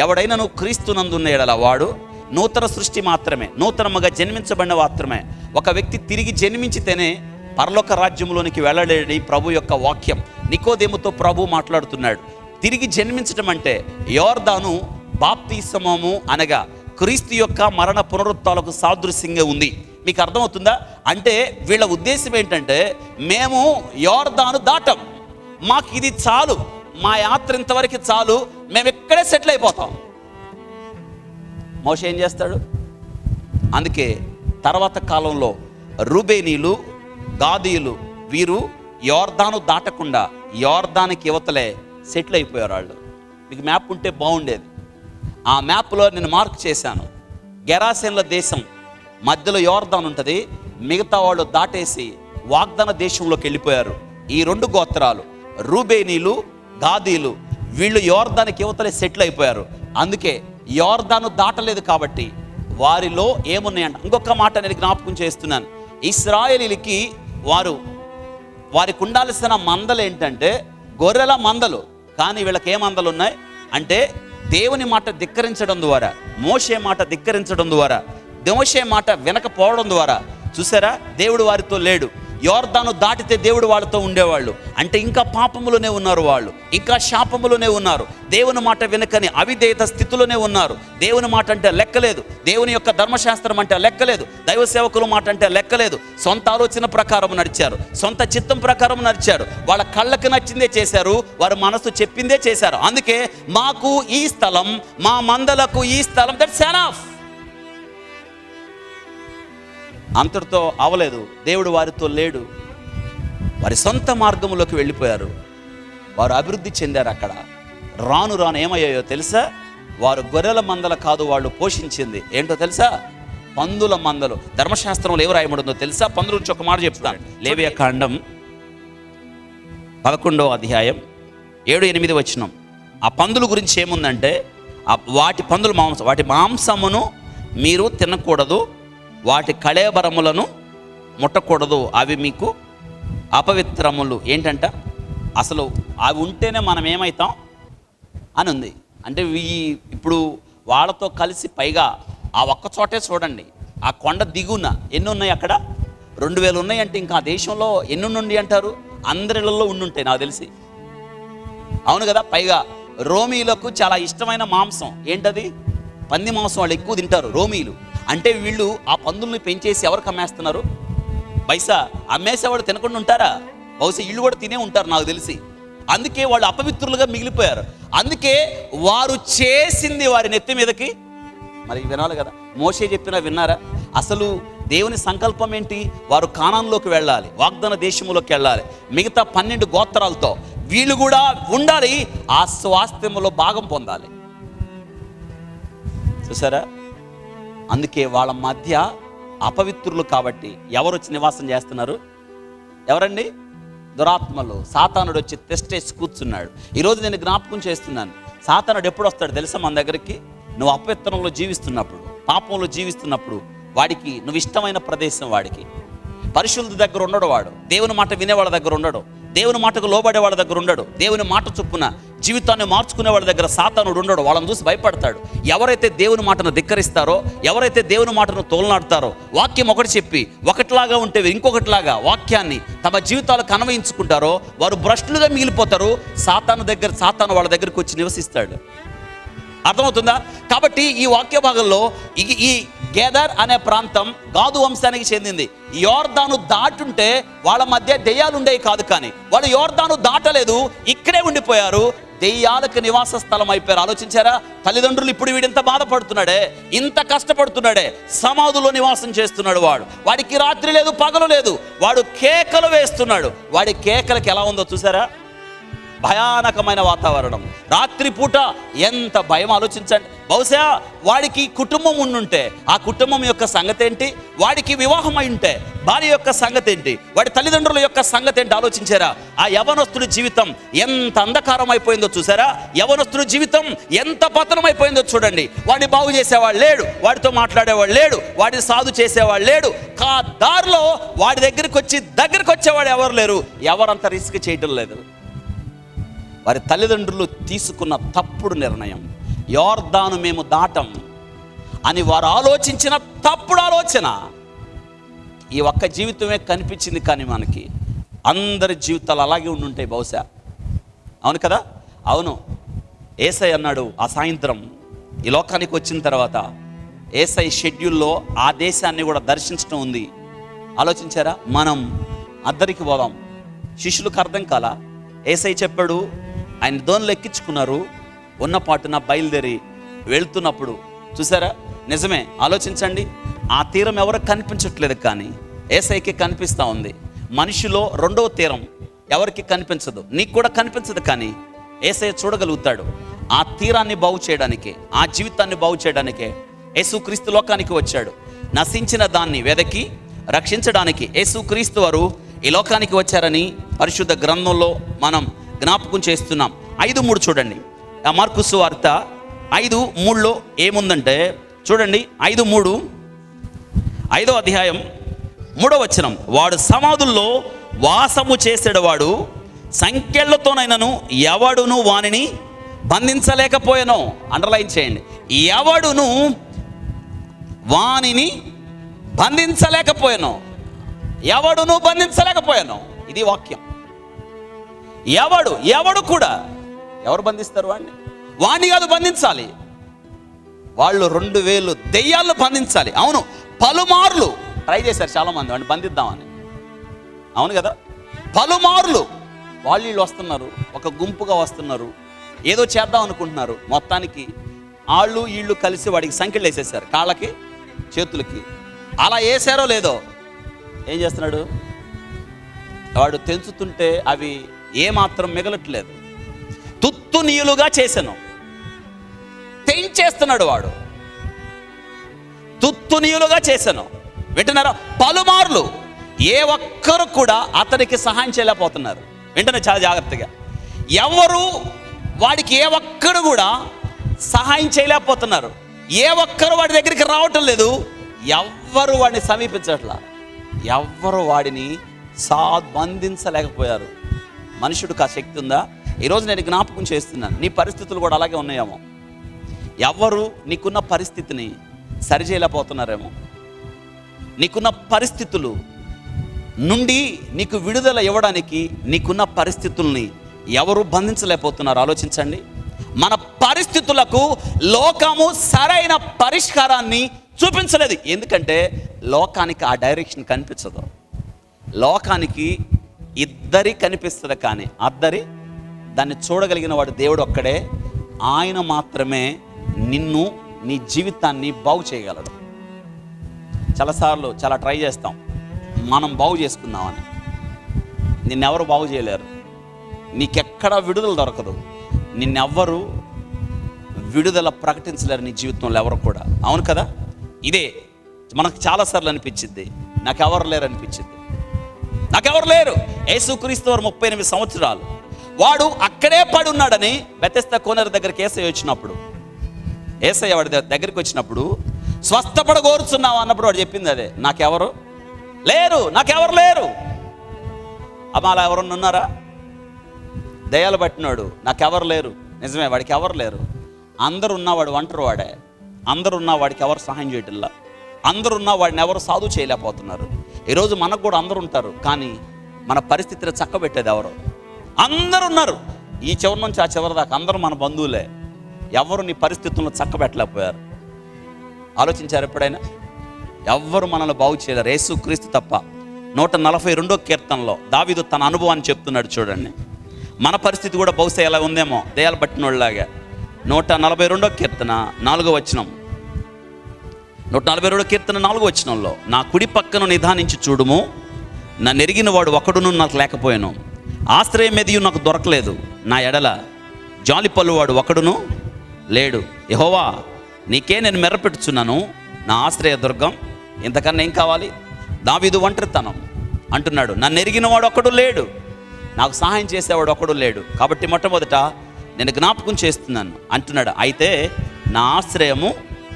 [SPEAKER 1] ఎవడైనా నువ్వు క్రీస్తునందున్న ఎడల వాడు నూతన సృష్టి మాత్రమే, నూతనముగా జన్మించబడిన మాత్రమే. ఒక వ్యక్తి తిరిగి జన్మించితేనే పరలోక రాజ్యంలోనికి వెళ్ళలేని ప్రభు యొక్క వాక్యం. నికోదేముతో ప్రభు మాట్లాడుతున్నాడు. తిరిగి జన్మించడం అంటే యోర్దాను బాప్తిస్మము అనగా క్రీస్తు యొక్క మరణ పునరుత్థాలకు సాదృశ్యంగా ఉంది. మీకు అర్థమవుతుందా? అంటే వీళ్ళ ఉద్దేశం ఏంటంటే మేము యోర్దాను దాటం, మాకు ఇది చాలు, మా యాత్ర ఇంతవరకు చాలు, మేము ఇక్కడే సెటిల్ అయిపోతాం. మోషే ఏం చేస్తాడు? అందుకే తర్వాత కాలంలో రూబేనీలు, గాదీలు వీరు యోర్దాను దాటకుండా యోర్దానికి యువతలే సెటిల్ అయిపోయారు వాళ్ళు. మీకు మ్యాప్ ఉంటే బాగుండేది. ఆ మ్యాప్లో నేను మార్క్ చేశాను. గెరాసేన్ల దేశం మధ్యలో యోర్దాను ఉంటుంది, మిగతా వాళ్ళు దాటేసి వాగ్దాన దేశంలోకి వెళ్ళిపోయారు. ఈ 2 గోత్రాలు రూబేనీలు, గాదీలు వీళ్ళు యోర్దానికి యువతలే సెటిల్ అయిపోయారు. అందుకే యోర్దాను దాటలేదు కాబట్టి వారిలో ఏమున్నాయంట. ఇంకొక మాట నేను జ్ఞాపకం చేస్తున్నాను. ఇశ్రాయేలీలకి వారికి ఉండాల్సిన మందలు ఏంటంటే గొర్రెల మందలు. కానీ వీళ్ళకి ఏ మందలు ఉన్నాయి అంటే దేవుని మాట ధిక్కరించడం ద్వారా, మోషే మాట ధిక్కరించడం ద్వారా, మోషే మాట వినకపోవడం ద్వారా చూసారా దేవుడు వారితో లేడు. యోర్దాను దాటితే దేవుడు వాళ్ళతో ఉండేవాళ్ళు. అంటే ఇంకా పాపములోనే ఉన్నారు వాళ్ళు, ఇంకా శాపములోనే ఉన్నారు. దేవుని మాట వినకని అవిధేయత స్థితిలోనే ఉన్నారు. దేవుని మాట అంటే లెక్కలేదు, దేవుని యొక్క ధర్మశాస్త్రం అంటే లెక్కలేదు, దైవ సేవకుల మాట అంటే లెక్కలేదు. సొంత ఆలోచన ప్రకారం నడిచారు, సొంత చిత్తం ప్రకారం నడిచారు. వాళ్ళ కళ్ళకి నచ్చిందే చేశారు, వారి మనసు చెప్పిందే చేశారు. అందుకే మాకు ఈ స్థలం, మా మందలకు ఈ స్థలం, దట్స్ ఎనఫ్. అంతటితో అవలేదు. దేవుడు వారితో లేడు. వారి సొంత మార్గంలోకి వెళ్ళిపోయారు. వారు అభివృద్ధి చెందారు. అక్కడ రాను రాను ఏమయ్యాయో తెలుసా? వారు గొర్రెల మందల కాదు వాళ్ళు పోషించింది ఏంటో తెలుసా? పందుల మందలు. ధర్మశాస్త్రంలో ఎవరు రాయబడిందో తెలుసా? పందుల గురించి ఒక మాట చెప్తాను. లేవియాకాండం 11వ అధ్యాయం 7-8 వచనం. ఆ పందుల గురించి ఏముందంటే వాటి పందుల మాంసం, వాటి మాంసమును మీరు తినకూడదు, వాటి కళేబరములను ముట్టకూడదు, అవి మీకు అపవిత్రములు. ఏంటంట అసలు అవి ఉంటేనే మనం ఏమవుతాం అని ఉంది. అంటే ఇప్పుడు వాళ్ళతో కలిసి పైగా ఆ ఒక్క చోటే చూడండి, ఆ కొండ దిగున ఎన్ని ఉన్నాయి? అక్కడ 2000 ఉన్నాయి. అంటే ఇంకా ఆ దేశంలో ఎన్ని నుండి అంటారు? అందరిలో ఉండుంటాయి నాకు తెలిసి. అవును కదా. పైగా రోమీలకు చాలా ఇష్టమైన మాంసం ఏంటది? పంది మాంసం వాళ్ళు ఎక్కువ తింటారు రోమీలు. అంటే వీళ్ళు ఆ పందుల్ని పెంచేసి ఎవరికి అమ్మేస్తున్నారు? బైసా అమ్మేసేవాడు తినకుండా ఉంటారా? బహుశా వీళ్ళు కూడా తినే ఉంటారు నాకు తెలిసి. అందుకే వాళ్ళు అపవిత్రులుగా మిగిలిపోయారు. అందుకే వారు చేసింది వారి నెత్తి మీదకి మరి వినాలి కదా. మోషే చెప్పినా విన్నారా? అసలు దేవుని సంకల్పం ఏంటి? వారు కానానులోకి వెళ్ళాలి, వాగ్దాన దేశంలోకి వెళ్ళాలి, మిగతా 12 గోత్రాలతో వీళ్ళు కూడా ఉండాలి, ఆ స్వాస్థ్యంలో భాగం పొందాలి. చూసారా? అందుకే వాళ్ళ మధ్య అపవిత్రులు కాబట్టి ఎవరు వచ్చి నివాసం చేస్తున్నారు? ఎవరండి? దురాత్మలు. సాతానుడు వచ్చి తెస్టేసి కూర్చున్నాడు. ఈరోజు నేను జ్ఞాపకం చేస్తున్నాను, సాతానుడు ఎప్పుడు వస్తాడు తెలుసా మన దగ్గరికి? నువ్వు అపవిత్రంలో జీవిస్తున్నప్పుడు, పాపంలో జీవిస్తున్నప్పుడు వాడికి నువ్వు ఇష్టమైన ప్రదేశం, వాడికి పరిశుద్ధ దగ్గర ఉండడు, వాడు దేవుని మాట వినేవాళ్ళ దగ్గర ఉండడు, దేవుని మాటకు లోబడే వాళ్ళ దగ్గర ఉండడు, దేవుని మాట చొప్పున జీవితాన్ని మార్చుకునే వాళ్ళ దగ్గర సాతానుడు ఉండడు. వాళ్ళని చూసి భయపడతాడు. ఎవరైతే దేవుని మాటను ధిక్కరిస్తారో, ఎవరైతే దేవుని మాటను తోలనాడతారో, వాక్యం ఒకటి చెప్పి ఒకటిలాగా ఉంటే ఇంకొకటిలాగా వాక్యాన్ని తమ జీవితాలకు అన్వయించుకుంటారో వారు భ్రష్టులుగా మిగిలిపోతారు. సాతాను వాళ్ళ దగ్గరికి వచ్చి నివసిస్తాడు. అర్థమవుతుందా? కాబట్టి ఈ వాక్య భాగంలో ఈ గేదర్ అనే ప్రాంతం గాదు వంశానికి చెందింది. యోర్దాను దాటుంటే వాళ్ళ మధ్య దెయ్యాలు ఉండేవి కాదు, కానీ వాళ్ళు యోర్దాను దాటలేదు, ఇక్కడే ఉండిపోయారు. దెయ్యాలకు నివాస స్థలం అయిపోయారు. ఆలోచించారా? తల్లిదండ్రులు ఇప్పుడు వీడింత బాధపడుతున్నాడే, ఇంత కష్టపడుతున్నాడే, సమాధులో నివాసం చేస్తున్నాడు వాడు. వాడికి రాత్రి లేదు, పగలు లేదు, వాడు కేకలు వేస్తున్నాడు. వాడి కేకలకి ఎలా ఉందో చూసారా? భయానకమైన వాతావరణం. రాత్రిపూట ఎంత భయం ఆలోచించండి. బహుశా వాడికి కుటుంబం ఉండుంటే ఆ కుటుంబం యొక్క సంగతి ఏంటి? వాడికి వివాహం అయి ఉంటే భార్య యొక్క సంగతి ఏంటి? వాడి తల్లిదండ్రుల యొక్క సంగతి ఏంటి? ఆలోచించారా? ఆ యవనస్తుడి జీవితం ఎంత అంధకారం అయిపోయిందో చూసారా? యవనస్తుడి జీవితం ఎంత పతనం అయిపోయిందో చూడండి. వాడిని బాగు చేసేవాడు లేడు, వాడితో మాట్లాడేవాడు లేడు, వాడిని సాధు చేసేవాడు లేడు. దారిలో వాడి దగ్గరికి వచ్చేవాడు ఎవరు లేరు. ఎవరంత రిస్క్ చేయడం లేదు. వారి తల్లిదండ్రులు తీసుకున్న తప్పుడు నిర్ణయం, యోర్దాను మేము దాటం అని వారు ఆలోచించిన తప్పుడు ఆలోచన. ఈ ఒక్క జీవితమే కనిపించింది, కానీ మనకి అందరి జీవితాలు అలాగే ఉండుంటాయి బహుశా. అవును కదా? అవును. యేసయ్య అన్నాడు ఆ సాయంత్రం ఈ లోకానికి వచ్చిన తర్వాత యేసయ్య షెడ్యూల్లో ఆ దేశాన్ని కూడా దర్శించడం ఉంది. ఆలోచించారా? మనం అద్దరికి పోదాం. శిష్యులకు అర్థం కాలా. యేసయ్య చెప్పాడు, ఆయన దోణిలో ఎక్కించుకున్నారు, ఉన్న పాటున బయలుదేరి వెళ్తున్నప్పుడు చూసారా? నిజమే. ఆలోచించండి, ఆ తీరం ఎవరికి కనిపించట్లేదు, కానీ యేసయ్యకి కనిపిస్తూ ఉంది. మనిషిలో రెండవ తీరం ఎవరికి కనిపించదు, నీకు కూడా కనిపించదు, కానీ యేసయ్య చూడగలుగుతాడు. ఆ తీరాన్ని బాగు చేయడానికే, ఆ జీవితాన్ని బాగు చేయడానికే యేసుక్రీస్తు లోకానికి వచ్చాడు. నశించిన దాన్ని వెదకి రక్షించడానికి యేసుక్రీస్తు వారు ఈ లోకానికి వచ్చారని పరిశుద్ధ గ్రంథంలో మనం జ్ఞాపకం చేస్తున్నాం. 5:3 చూడండి. ఆ మార్కు సువార్త 5:3 ఏముందంటే చూడండి. 5:3 5వ అధ్యాయం 3వ వచనం. వాడు సమాధుల్లో వాసము చేసేవాడు, సంఖ్యలతోనైనను ఎవడును వానిని బంధించలేకపోయాను. అండర్లైన్ చేయండి. ఎవడును వానిని బంధించలేకపోయాను. ఎవడును బంధించలేకపోయాను. ఇది వాక్యం. ఎవడు కూడా ఎవరు బంధిస్తారు వాడిని? వాణ్ణి కాదు బంధించాలి. వాళ్ళు 2000 దెయ్యాలను బంధించాలి. అవును, పలుమార్లు ట్రై చేశారు చాలామంది వాడిని బంధిద్దామని. అవును కదా? పలుమార్లు వాళ్ళు వస్తున్నారు, ఒక గుంపుగా వస్తున్నారు, ఏదో చేద్దాం అనుకుంటున్నారు. మొత్తానికి వీళ్ళు కలిసి వాడికి సంఖ్యలు వేసేసారు, కాళ్ళకి చేతులకి. అలా వేసారో లేదో, ఏం చేస్తున్నాడు వాడు? తెంచుతుంటే అవి ఏమాత్రం మిగలట్లేదు. తుత్తు నీలుగా చేశాను, తెంచేస్తున్నాడు వాడు. తుత్తు నీలుగా చేశాను. వింటున్నారా? పలుమార్లు ఏ ఒక్కరు కూడా అతనికి సహాయం చేయలేకపోతున్నారు. వింటున్నా చాలా జాగ్రత్తగా. ఎవరు వాడికి ఏ ఒక్కరు కూడా సహాయం చేయలేకపోతున్నారు. ఏ ఒక్కరు వాడి దగ్గరికి రావటం లేదు. ఎవ్వరు వాడిని సమీపించట్లా. ఎవ్వరు వాడిని బంధించలేకపోయారు. మనుషుడికి ఆ శక్తి ఉందా? ఈరోజు నేను జ్ఞాపకం చేస్తున్నాను, నీ పరిస్థితులు కూడా అలాగే ఉన్నాయేమో. ఎవరు నీకున్న పరిస్థితిని సరిచేయలేకపోతున్నారేమో. నీకున్న పరిస్థితులు నుండి నీకు విడుదల ఇవ్వడానికి నీకున్న పరిస్థితుల్ని ఎవరు బంధించలేకపోతున్నారు? ఆలోచించండి. మన పరిస్థితులకు లోకము సరైన పరిష్కారాన్ని చూపించలేదు. ఎందుకంటే లోకానికి ఆ డైరెక్షన్ కనిపించదు. లోకానికి ఇద్దరి కనిపిస్తుంది, కానీ అద్దరి దాన్ని చూడగలిగిన వాడు దేవుడు ఒక్కడే. ఆయన మాత్రమే నిన్ను, నీ జీవితాన్ని బాగు చేయగలడు. చాలాసార్లు చాలా ట్రై చేస్తాం మనం బాగు చేసుకుందామని. నిన్నెవరు బాగు చేయలేరు. నీకెక్కడ విడుదల దొరకదు. నిన్నెవ్వరు విడుదల ప్రకటించలేరు నీ జీవితంలో, ఎవరు కూడా. అవును కదా? ఇదే మనకు చాలాసార్లు అనిపించింది, నాకెవరు లేరు అనిపించింది. నాకెవరు లేరు. యేసుక్రీస్తు వారు 38 సంవత్సరాలు వాడు అక్కడే పడి ఉన్నాడని బెతెస్దా కోనేరు దగ్గరికి ఏసయ్య వాడి దగ్గరికి వచ్చినప్పుడు స్వస్థపడ కోరుచున్నావు అన్నప్పుడు వాడు చెప్పింది అదే, నాకెవరు లేరు. అమ్మ అలా ఎవరన్నా ఉన్నారా? దయాలు పట్టినాడు, నాకెవరు లేరు. నిజమే, వాడికి ఎవరు లేరు. అందరు ఉన్నవాడు ఒంటరి వాడే. అందరు ఉన్న వాడికి ఎవరు సహాయం చేయటంలా. అందరు ఉన్న వాడిని ఎవరు సాధు చేయలేకపోతున్నారు. ఈరోజు మనకు కూడా అందరు ఉంటారు, కానీ మన పరిస్థితిని చక్కబెట్టేది ఎవరు? అందరు ఉన్నారు, ఈ చివరి నుంచి ఆ చివరి దాకా అందరూ మన బంధువులే. ఎవరు నీ పరిస్థితులను చక్కబెట్టలేకపోయారు? ఆలోచించారు ఎప్పుడైనా? ఎవ్వరు మనల్ని బాగు చేయలేరు, యేసుక్రీస్తు తప్ప. 142వ కీర్తనలో దావీదు తన అనుభవాన్ని చెప్తున్నాడు. చూడండి, మన పరిస్థితి కూడా బహుశా ఎలా ఉందేమో దయాలు పట్టినోళ్ళలాగా. 142వ కీర్తన 4వ వచనం. 142వ కీర్తన 4వ వచనంలో, నా కుడి పక్కను నిదానించి చూడుము, నన్ను ఎరిగిన వాడు ఒకడును నాకు లేకపోయాను, ఆశ్రయం ఎదియు నాకు దొరకలేదు, నా ఎడల జాలిపల్లు వాడు ఒకడును లేడు. యెహోవా, నీకే నేను మెర్రపెట్టుచున్నాను, నా ఆశ్రయ దుర్గం. ఇంతకన్నా ఏం కావాలి? దావీదు ఒంటరితనం అంటున్నాడు. నన్ను ఎరిగిన వాడు ఒకడు లేడు, నాకు సహాయం చేసేవాడు ఒకడు లేడు. కాబట్టి మొట్టమొదట నేను జ్ఞాపకం చేస్తున్నాను అంటున్నాడు. అయితే నా ఆశ్రయము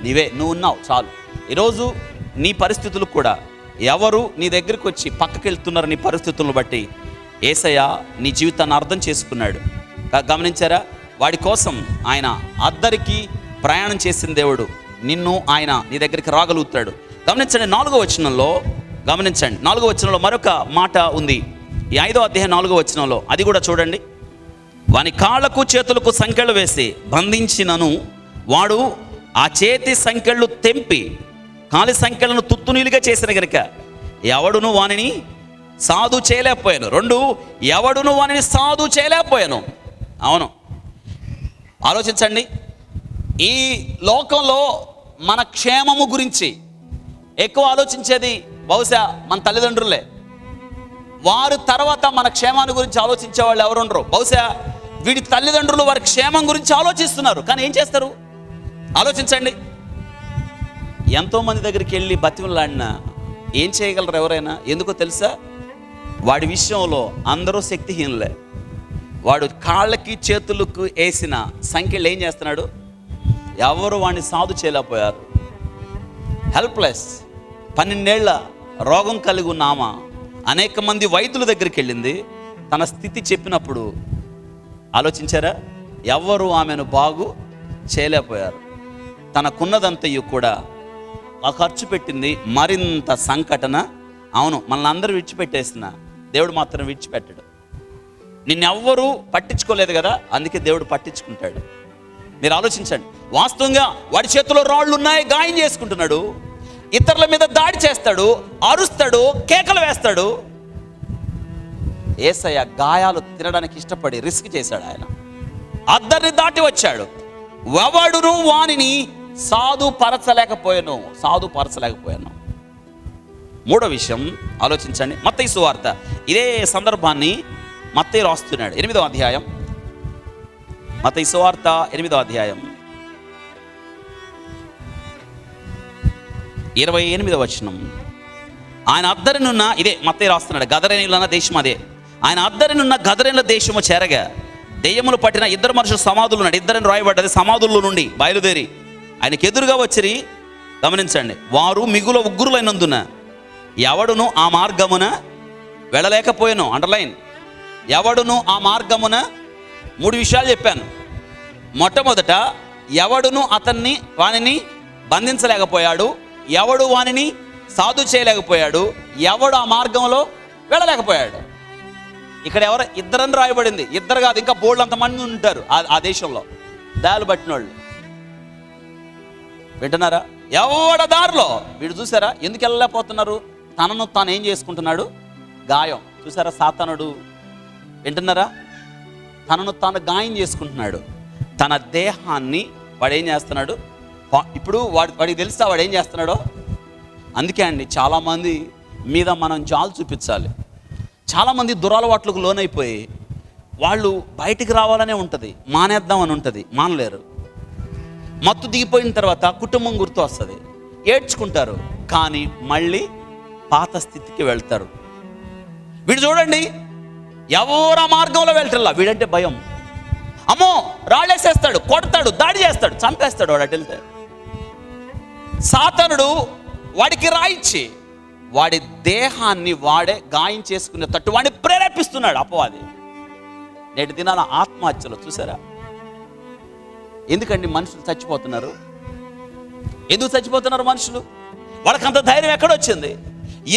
[SPEAKER 1] నీవే, నువ్వు ఉన్నావు చాలు. ఈరోజు నీ పరిస్థితులు కూడా ఎవరు నీ దగ్గరికి వచ్చి పక్కకి వెళ్తున్నారు నీ పరిస్థితులను బట్టి, యేసయ్య నీ జీవితాన్ని అర్థం చేసుకున్నాడు. గమనించారా? వాడి కోసం ఆయన అద్దరికి ప్రయాణం చేసిన దేవుడు. నిన్ను ఆయన నీ దగ్గరికి రాగలుగుతాడు. గమనించండి, 4వ వచనంలో గమనించండి, 4వ వచనంలో మరొక మాట ఉంది. ఈ 5వ అధ్యాయం 4వ వచనంలో అది కూడా చూడండి. వాని కాళ్ళకు చేతులకు సంకెళ్ళు వేసి బంధించినను వాడు ఆ చేతి సంకెళ్ళు తెంపి కాలి సంకెళ్ళను తుత్తునీలుగా చేసిన గనుక ఎవడును వానిని సాధు చేయలేకపోయాను. 2, ఎవడును వానిని సాధు చేయలేకపోయాను. అవును, ఆలోచించండి. ఈ లోకంలో మన క్షేమము గురించి ఎక్కువ ఆలోచించేది బహుశా మన తల్లిదండ్రులే. వారు తర్వాత మన క్షేమాన్ని గురించి ఆలోచించే వాళ్ళు ఎవరు ఉండరు. బహుశా వీడి తల్లిదండ్రులు వారి క్షేమం గురించి ఆలోచిస్తున్నారు, కానీ ఏం చేస్తారు? ఆలోచించండి. ఎంతోమంది దగ్గరికి వెళ్ళి బతిమలాడినా ఏం చేయగలరు ఎవరైనా? ఎందుకో తెలుసా? వాడి విషయంలో అందరూ శక్తిహీనులే. వాడు కాళ్ళకి చేతులకు వేసిన సంఖ్యలు ఏం చేస్తున్నాడు? ఎవరు వాడిని సాధు చేయలేకపోయారు. హెల్ప్లెస్. 12 ఏళ్ల రోగం కలిగి ఉన్న ఆమె అనేక మంది వైద్యుల దగ్గరికి వెళ్ళింది. తన స్థితి చెప్పినప్పుడు ఆలోచించారా? ఎవరు ఆమెను బాగు చేయలేకపోయారు. తనకున్నదంతయు కూడా ఆ ఖర్చు పెట్టింది మరింత సంకటన. అవును, మనల్ని అందరూ విడిచిపెట్టేసిన దేవుడు మాత్రం విడిచిపెట్టాడు. నిన్నెవ్వరూ పట్టించుకోలేదు కదా, అందుకే దేవుడు పట్టించుకుంటాడు. మీరు ఆలోచించండి. వాస్తవంగా వాడి చేతిలో రాళ్ళు ఉన్నాయి, గాయం చేసుకుంటున్నాడు, ఇతరుల మీద దాడి చేస్తాడు, అరుస్తాడు, కేకలు వేస్తాడు. యేసయ్య గాయాలు తినడానికి ఇష్టపడి రిస్క్ చేశాడు. ఆయన అద్దరిని దాటి వచ్చాడు. ఎవడును వానిని సాధుపరచలేకపోయాను. 3వ విషయం ఆలోచించండి. మత్తయి సువార్త ఇదే సందర్భాన్ని మత్తయి రాస్తున్నాడు. 8వ అధ్యాయం, మత్తయి సువార్త 8వ అధ్యాయం 28వ వచనం. ఆయన అద్దరినున్న, ఇదే మత్తయి రాస్తున్నాడు, గదరేనులన్న దేశం అదే. ఆయన అద్దరినున్న గదరేనుల దేశము చేరగా దెయ్యములు పట్టిన 2 మనుషులు సమాధులు ఉన్నాడు. 2 రాయబడ్డది. సమాధుల్లో నుండి బయలుదేరి ఆయనకు ఎదురుగా వచ్చిరి. గమనించండి, వారు మిగుల ఉగ్రులైనందున ఎవడును ఆ మార్గమున వెళ్ళలేకపోయాను. అండర్లైన్. ఎవడును ఆ మార్గమున 3 విషయాలు చెప్పాను. మొట్టమొదట, ఎవడును వానిని బంధించలేకపోయాడు, ఎవడు వానిని సాధు చేయలేకపోయాడు, ఎవడు ఆ మార్గంలో వెళ్ళలేకపోయాడు. ఇక్కడ ఇద్దరని రాయబడింది, ఇద్దరు కాదు, ఇంకా బోల్డ్ అంతమంది ఉంటారు ఆ దేశంలో దాలు పట్టిన వాళ్ళు. వింటున్నారా? ఎవడ దారిలో వీడు చూసారా ఎందుకు వెళ్ళలేకపోతున్నారు? తనను తాను ఏం చేసుకుంటున్నాడు? గాయం. చూసారా సాతానుడు? వింటున్నారా? తనను తాను గాయం చేసుకుంటున్నాడు. తన దేహాన్ని వాడు ఏం చేస్తున్నాడు? ఇప్పుడు వాడికి తెలుసా వాడు ఏం చేస్తున్నాడో. అందుకే అండి చాలామంది మీద మనం జాలు చూపించాలి. చాలామంది దురలవాట్లకు లోనైపోయి వాళ్ళు బయటికి రావాలనే ఉంటుంది, మానేద్దామని ఉంటుంది, మానలేరు. మత్తు దిగిపోయిన తర్వాత కుటుంబం గుర్తు వస్తుంది, ఏడ్చుకుంటారు, కానీ మళ్ళీ పాత స్థితికి వెళ్తారు. వీడు చూడండి ఎవరు ఆ మార్గంలో వెళ్తారా, వీడంటే భయం. అమ్మో రాళ్ళేసేస్తాడు, కొడతాడు, దాడి చేస్తాడు, చంపేస్తాడు వాడు అటు వెళ్తే. సాతానుడు వాడికి రాయిచ్చి వాడి దేహాన్ని వాడే గాయం చేసుకునే తట్టు వాడిని ప్రేరేపిస్తున్నాడు అపవాది. నేటి దినాల ఆత్మహత్యలు చూసారా? ఎందుకండి మనుషులు చచ్చిపోతున్నారు? ఎందుకు చచ్చిపోతున్నారు మనుషులు? వాళ్ళకంత ధైర్యం ఎక్కడొచ్చింది?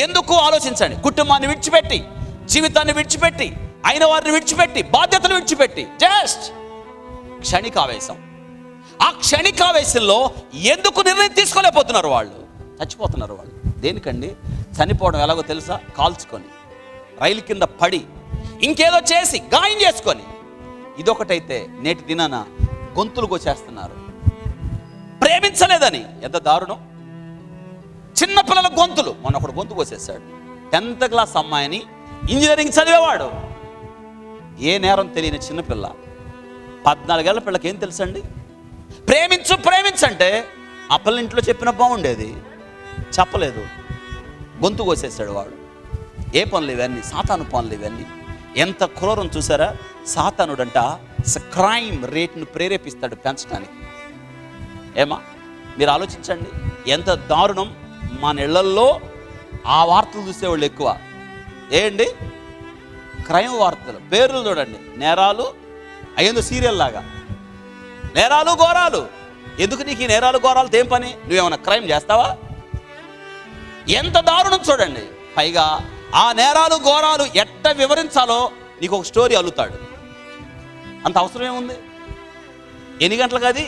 [SPEAKER 1] ఎందుకు ఆలోచించండి. కుటుంబాన్ని విడిచిపెట్టి, జీవితాన్ని విడిచిపెట్టి, అయిన వారిని విడిచిపెట్టి, బాధ్యతలు విడిచిపెట్టి, జస్ట్ క్షణికావేశం. ఆ క్షణికావేశంలో ఎందుకు నిర్ణయం తీసుకోలేకపోతున్నారు? వాళ్ళు చచ్చిపోతున్నారు. వాళ్ళు దేనికండి? చనిపోవడం ఎలాగో తెలుసా? కాల్చుకొని, రైలు కింద పడి, ఇంకేదో చేసి, గాయం చేసుకొని. ఇదొకటైతే నేటి దినాన గొంతులు కోసేస్తున్నారు ప్రేమించలేదని. ఎంత దారుణం! చిన్నపిల్లల గొంతులు. మొన్న ఒకడు గొంతు కోసేసాడు. 10th క్లాస్ అమ్మాయిని, ఇంజనీరింగ్ చదివేవాడు, ఏ నేరం తెలియని చిన్నపిల్ల, 14 ఏళ్ల పిల్లకి ఏం తెలుసండి? ప్రేమించంటే ఆ పిల్ల ఇంట్లో చెప్పిన బాగుండేది, చెప్పలేదు, గొంతు కోసేసాడు వాడు. ఏ పనులు ఇవన్నీ? సాతాను పనులు ఇవన్నీ. ఎంత క్రూరం చూసారా? సాతానుడంట క్రైమ్ రేట్ను ప్రేరేపిస్తాడు పెంచడానికి. ఏమా మీరు ఆలోచించండి, ఎంత దారుణం. మన ఇళ్లల్లో ఆ వార్తలు చూసేవాళ్ళు ఎక్కువ. ఏంటి? క్రైమ్ వార్తలు. పేర్లు చూడండి, నేరాలు అయ్యేందో సీరియల్ లాగా, నేరాలు ఘోరాలు. ఎందుకు నీకు ఈ నేరాలు ఘోరాలతో ఏం పని? నువ్వేమన్నా క్రైమ్ చేస్తావా? ఎంత దారుణం చూడండి. పైగా ఆ నేరాలు ఘోరాలు ఎట్ట వివరించాలో నీకు ఒక స్టోరీ అల్లుతాడు. అంత అవసరం ఏముంది? ఎన్ని గంటలకు? అది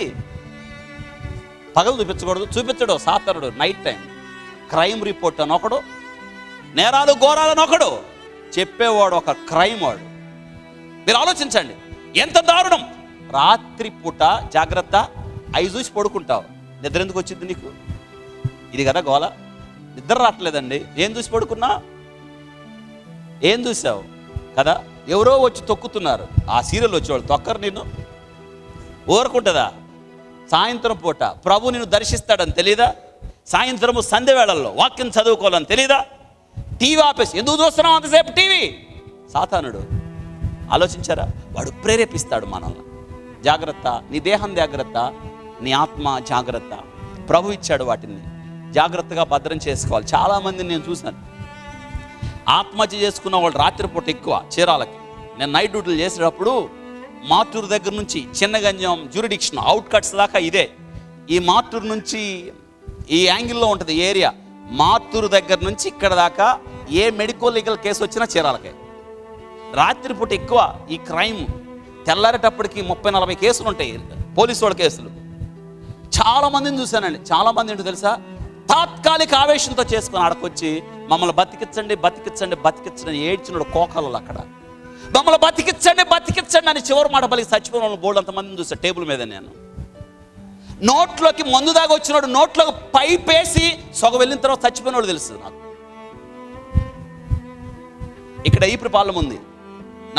[SPEAKER 1] పగలు చూపించకూడదు, చూపించడు సాతానుడు. నైట్ టైం క్రైమ్ రిపోర్ట్ అని ఒకడు, నేరాలు ఘోరాలని ఒకడు, చెప్పేవాడు ఒక క్రైమ్ వాడు. మీరు ఆలోచించండి ఎంత దారుణం. రాత్రిపూట జాగ్రత్త, అవి చూసి పడుకుంటావు. నిద్ర ఎందుకు వచ్చింది నీకు? ఇది కదా గోల. నిద్ర రావట్లేదండి. ఏం చూసి పడుకున్నా? ఏం చూసావు కదా? ఎవరో వచ్చి తొక్కుతున్నారు. ఆ సీరియల్ వచ్చేవాళ్ళు తొక్కరు. నిన్ను ఊరుకుంటుందా? సాయంత్రం పూట ప్రభు నిన్ను దర్శిస్తాడని తెలీదా? సాయంత్రము సంధ్య వేళల్లో వాక్యం చదువుకోవాలని తెలీదా? టీవీ ఆపేసి ఎందుకు చూస్తున్నావు అంతసేపు టీవీ? సాతానుడు. ఆలోచించారా? వాడు ప్రేరేపిస్తాడు మనల్ని. జాగ్రత్త, నీ దేహం జాగ్రత్త, నీ ఆత్మ జాగ్రత్త. ప్రభు ఇచ్చాడు వాటిని, జాగ్రత్తగా భద్రం చేసుకోవాలి. చాలామందిని నేను చూశాను ఆత్మహత్య చేసుకున్న వాళ్ళు రాత్రిపూట ఎక్కువ చీరాలకి. నేను నైట్ డ్యూటీలు చేసేటప్పుడు మాటూరు దగ్గర నుంచి చిన్నగంజం జ్యూరిడిక్షన్ అవుట్కట్స్ దాకా ఇదే. ఈ మాటూరు నుంచి ఈ యాంగిల్లో ఉంటుంది ఏరియా. మాటూరు దగ్గర నుంచి ఇక్కడ దాకా ఏ మెడికల్ లీగల్ కేసు వచ్చినా చీరాలకే. రాత్రిపూట ఎక్కువ ఈ క్రైమ్. తెల్లారేటప్పటికి 30-40 కేసులు ఉంటాయి, పోలీసు వాళ్ళ కేసులు. చాలామందిని చూశానండి. చాలామంది ఏంటో తెలుసా? తాత్కాలిక ఆవేశంతో చేసుకుని ఆడకొచ్చి మమ్మల్ని బతికించండి బతికించండి బతికించండి ఏడ్చినాడు కోకలు. అక్కడ మమ్మల్ని బతికించండి బతికించండి అని చివరి మాట పలికి చచ్చిపోయిన వాళ్ళు బోల్డ్ అంతమందిని చూసాను టేబుల్ మీద. నేను నోట్లోకి మందు దాకా వచ్చినాడు, నోట్లోకి పైప్ వేసి సొగ వెళ్ళిన తర్వాత చచ్చిపోయిన వాళ్ళు తెలుసు నాకు. ఇక్కడ ఈపురపాలెం ఉంది,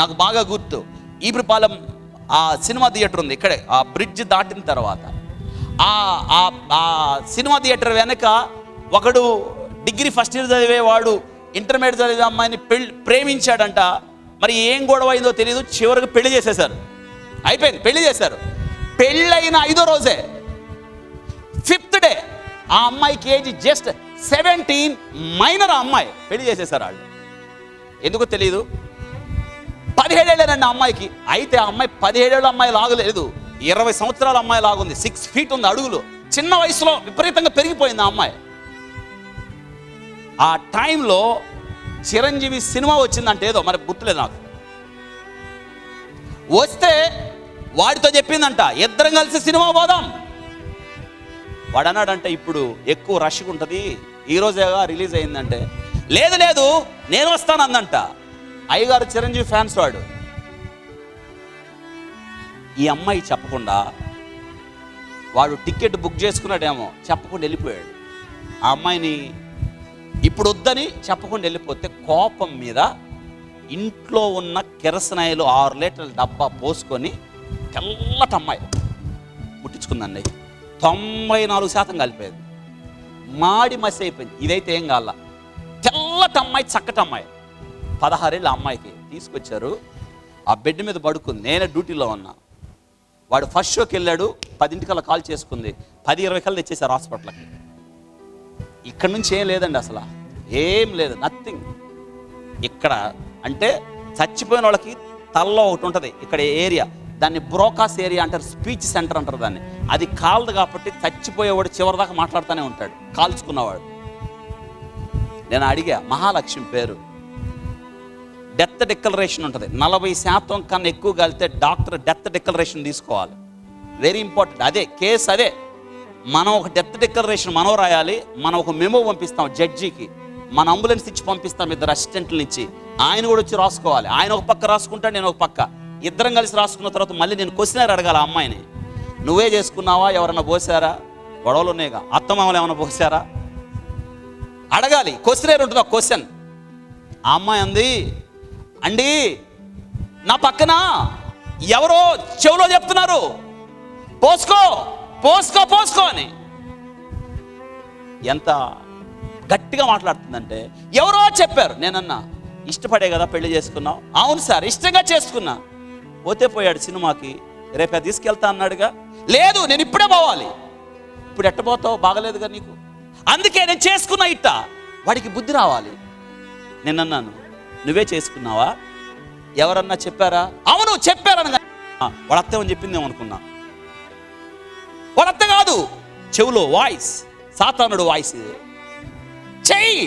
[SPEAKER 1] నాకు బాగా గుర్తు. ఈపురపాలెం ఆ సినిమా థియేటర్ ఉంది ఇక్కడే, ఆ బ్రిడ్జ్ దాటిన తర్వాత. ఆ సినిమా థియేటర్ వెనక ఒకడు డిగ్రీ ఫస్ట్ ఇయర్ చదివేవాడు ఇంటర్మీడియట్ చదివే అమ్మాయిని ప్రేమించాడంట. మరి ఏం గొడవ అయిందో తెలియదు, చివరికి పెళ్లి చేసేశారు. అయిపోయింది, పెళ్లి చేశారు. పెళ్ళైన 5వ రోజే, 5th డే ఆ అమ్మాయికి ఏజ్ జస్ట్ 17, మైనర్. ఆ అమ్మాయి పెళ్లి చేసేశారు వాళ్ళు. ఎందుకో తెలియదు. 17 ఏళ్ళేనండి ఆ అమ్మాయికి. అయితే ఆ అమ్మాయి 17 ఏళ్ళ అమ్మాయి లాగలేదు, 20 సంవత్సరాల అమ్మాయి లాగుంది. 6 feet ఉంది అడుగులు. చిన్న వయసులో విపరీతంగా పెరిగిపోయింది ఆ అమ్మాయి. ఆ టైంలో చిరంజీవి సినిమా వచ్చిందంటే ఏదో మరి గుర్తులేదు నాకు. వస్తే వాడితో చెప్పిందంట, ఇద్దరం కలిసి సినిమా పోదాం. వాడు అన్నాడంటే ఇప్పుడు ఎక్కువ రష్గా ఉంటుంది, ఈరోజేగా రిలీజ్ అయిందంటే, లేదు లేదు నేను వస్తాను అందంట. అయ్యగారు చిరంజీవి ఫ్యాన్స్ వాడు. ఈ అమ్మాయి చెప్పకుండా, వాడు టికెట్ బుక్ చేసుకున్నాడేమో చెప్పకుండా వెళ్ళిపోయాడు. ఆ అమ్మాయిని ఇప్పుడు వద్దని చెప్పకుండా వెళ్ళిపోతే కోపం మీద ఇంట్లో ఉన్న కిరసనాయిలు 6 లీటర్ల డబ్బా పోసుకొని తెల్లటి అమ్మాయి ముట్టించుకుందండి. 94% కలిపేది, మాడి మసి అయిపోయింది. ఇదైతే ఏం కాల, తెల్లటి అమ్మాయి, చక్కటి అమ్మాయి. 16 ఏళ్ళ అమ్మాయికి తీసుకొచ్చారు. ఆ బెడ్ మీద పడుకుంది. నేనే డ్యూటీలో ఉన్నా. వాడు ఫస్ట్ షోకి వెళ్ళాడు, 10 కాల్ చేసుకుంది, 10-20 తెచ్చేశారు హాస్పిటల్కి. ఇక్కడ నుంచి ఏం లేదండి, అసలు ఏం లేదు, నథింగ్. ఇక్కడ అంటే చచ్చిపోయిన వాళ్ళకి తలలో ఒకటి ఉంటుంది ఇక్కడ ఏరియా, దాన్ని బ్రోకాస్ ఏరియా అంటారు, స్పీచ్ సెంటర్ అంటారు దాన్ని. అది కాలదు కాబట్టి చచ్చిపోయేవాడు చివరిదాకా మాట్లాడుతూనే ఉంటాడు, కాల్చుకున్నవాడు. నేను అడిగా, మహాలక్ష్మి పేరు, డెత్ డిక్లరేషన్ ఉంటుంది, 40% కన్నా ఎక్కువ కలితే డాక్టర్ డెత్ డిక్లరేషన్ తీసుకోవాలి, వెరీ ఇంపార్టెంట్. అదే కేసు, అదే మనం ఒక డెత్ డిక్లరేషన్ మనం రాయాలి. మనం ఒక మెమో పంపిస్తాం జడ్జికి, మన అంబులెన్స్ ఇచ్చి పంపిస్తాం 2 అసిస్టెంట్లను ఇచ్చి, ఆయన కూడా వచ్చి రాసుకోవాలి. ఆయన ఒక పక్క రాసుకుంటాడు, నేను ఒక పక్క, ఇద్దరం కలిసి రాసుకున్న తర్వాత మళ్ళీ నేను క్వశ్చనర్ అడగాలి ఆ అమ్మాయిని, నువ్వే చేసుకున్నావా, ఎవరన్నా పోసారా, గొడవలు ఉన్నాయిగా, అత్తమామలు ఏమైనా పోసారా అడగాలి. క్వశ్చనర్ ఉంటుంది, ఒక క్వశ్చన్. ఆ అమ్మాయి అంది, అండి నా పక్కన ఎవరో చెవులో చెప్తున్నారు పోసుకో పోసుకో పోసుకో అని. ఎంత గట్టిగా మాట్లాడుతుందంటే, ఎవరో చెప్పారు. నేనన్నా, ఇష్టపడే కదా పెళ్లి చేసుకున్నావు? అవును సార్, ఇష్టంగా చేసుకున్నా. పోతే పోయాడు సినిమాకి, రేపు తీసుకెళ్తా అన్నాడుగా. లేదు నేను ఇప్పుడే పోవాలి. ఇప్పుడు ఎట్టబోతావు, బాగలేదుగా నీకు, అందుకే నేను చేసుకున్నా. ఇట్ట వాడికి బుద్ధి రావాలి. నేనన్నాను, నువ్వే చేసుకున్నావా, ఎవరన్నా చెప్పారా? అవును చెప్పారనగా. వాడు అత్తమని చెప్పిందేమనుకున్నా. వాడు అత్త కాదు, చెవులో వాయిస్, సాతానుడు వాయిస్. చెయ్యి,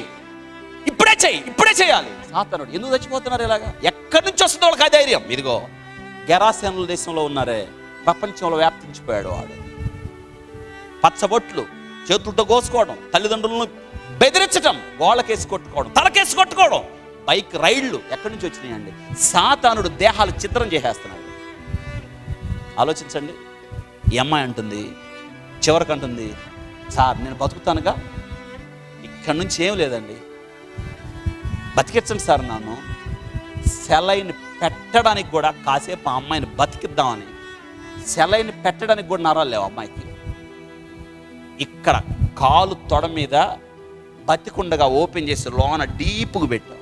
[SPEAKER 1] ఇప్పుడే చెయ్యి, ఇప్పుడే చేయాలి. సాతానుడు ఎందుకు చచ్చిపోతున్నారు ఇలాగా? ఎక్కడి నుంచి వస్తుందో వాళ్ళకి అధైర్యం. ఇదిగో గెరాసేనుల దేశంలో ఉన్నారే, ప్రపంచంలో వ్యాప్తించిపోయాడు వాడు. పచ్చబొట్లు, చేతులతో కోసుకోవడం, తల్లిదండ్రులను బెదిరించడం, గోళ్ళకేసి కొట్టుకోవడం, తలకేసి కొట్టుకోవడం, బైక్ రైళ్లు ఎక్కడి నుంచి వచ్చినాయండి? సాతానుడు దేహాలు చిత్రం చేసేస్తున్నాడు. ఆలోచించండి. ఈ అమ్మాయి అంటుంది, చివరికి అంటుంది, సార్ నేను బతుకుతానుగా, ఇక్కడి నుంచి ఏం లేదండి, బతికించండి సార్. నన్ను సెలైన్ పెట్టడానికి కూడా, కాసేపు ఆ అమ్మాయిని బతికిద్దామని సెలైన్ పెట్టడానికి కూడా నరాలు లేవు అమ్మాయికి. ఇక్కడ కాలు తొడ మీద బతికుండగా ఓపెన్ చేసి లోన డీప్గా పెట్టాం.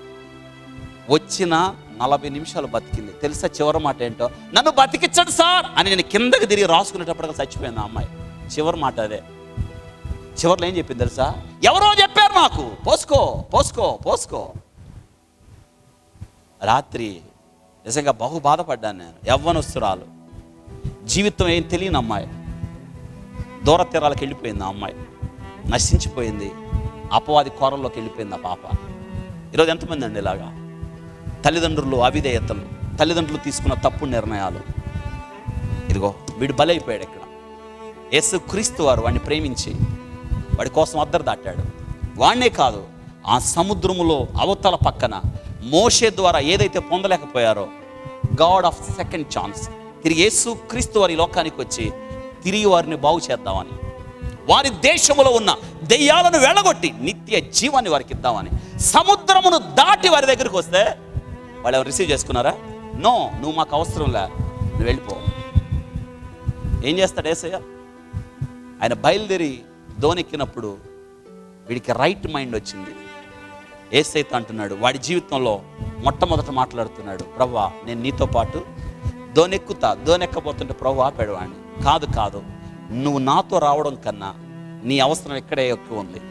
[SPEAKER 1] వచ్చిన 40 నిమిషాలు బతికింది. తెలుసా చివరి మాట ఏంటో? నన్ను బతికించండి సార్ అని నేను కిందకి తిరిగి రాసుకునేటప్పటికి చచ్చిపోయింది ఆ అమ్మాయి. చివరి మాట అదే. చివరిలో ఏం చెప్పింది తెలుసా? ఎవరో చెప్పారు నాకు, పోసుకో పోసుకో పోసుకో. రాత్రి నిజంగా బహు బాధపడ్డాను నేను. యవ్వనస్తురాలు, జీవితం ఏం తెలియని అమ్మాయి, దూర తీరాలకు వెళ్ళిపోయింది ఆ అమ్మాయి, నశించిపోయింది, అపవాది కోరల్లోకి వెళ్ళిపోయింది ఆ పాప. ఈరోజు ఎంతమంది అండి ఇలాగా? తల్లిదండ్రులు అవిధేయతలు, తల్లిదండ్రులు తీసుకున్న తప్పు నిర్ణయాలు. ఇదిగో వీడు బలైపోయాడు. ఇక్కడ యేసు క్రీస్తు వారు వాడిని ప్రేమించి వాడి కోసం అద్దరు దాటాడు. వాడినే కాదు, ఆ సముద్రములో అవతల పక్కన మోషే ద్వారా ఏదైతే పొందలేకపోయారో, గాడ్ ఆఫ్ సెకండ్ ఛాన్స్, తిరిగి యేసు క్రీస్తు వారి లోకానికి వచ్చి తిరిగి వారిని బాగు చేద్దామని, వారి దేశంలో ఉన్న దెయ్యాలను వెళ్ళగొట్టి నిత్య జీవాన్ని వారికి ఇద్దామని సముద్రమును దాటి వారి దగ్గరికి వస్తే వాళ్ళు ఎవరు రిసీవ్ చేసుకున్నారా? నో, నువ్వు మాకు అవసరంలే, నువ్వు వెళ్ళిపో. ఏం చేస్తాడు యేసయ్య? ఆయన బయలుదేరి దోనెక్కినప్పుడు వీడికి రైట్ మైండ్ వచ్చింది. యేసయ్యతో అంటున్నాడు, వాడి జీవితంలో మొట్టమొదట మాట్లాడుతున్నాడు, ప్రభువా నేను నీతో పాటు దోనెక్కబోతుంటే ప్రభు ఆపాడు వాడిని. కాదు కాదు, నువ్వు నాతో రావడం కన్నా నీ అవసరం ఇక్కడే ఎక్కువ ఉంది.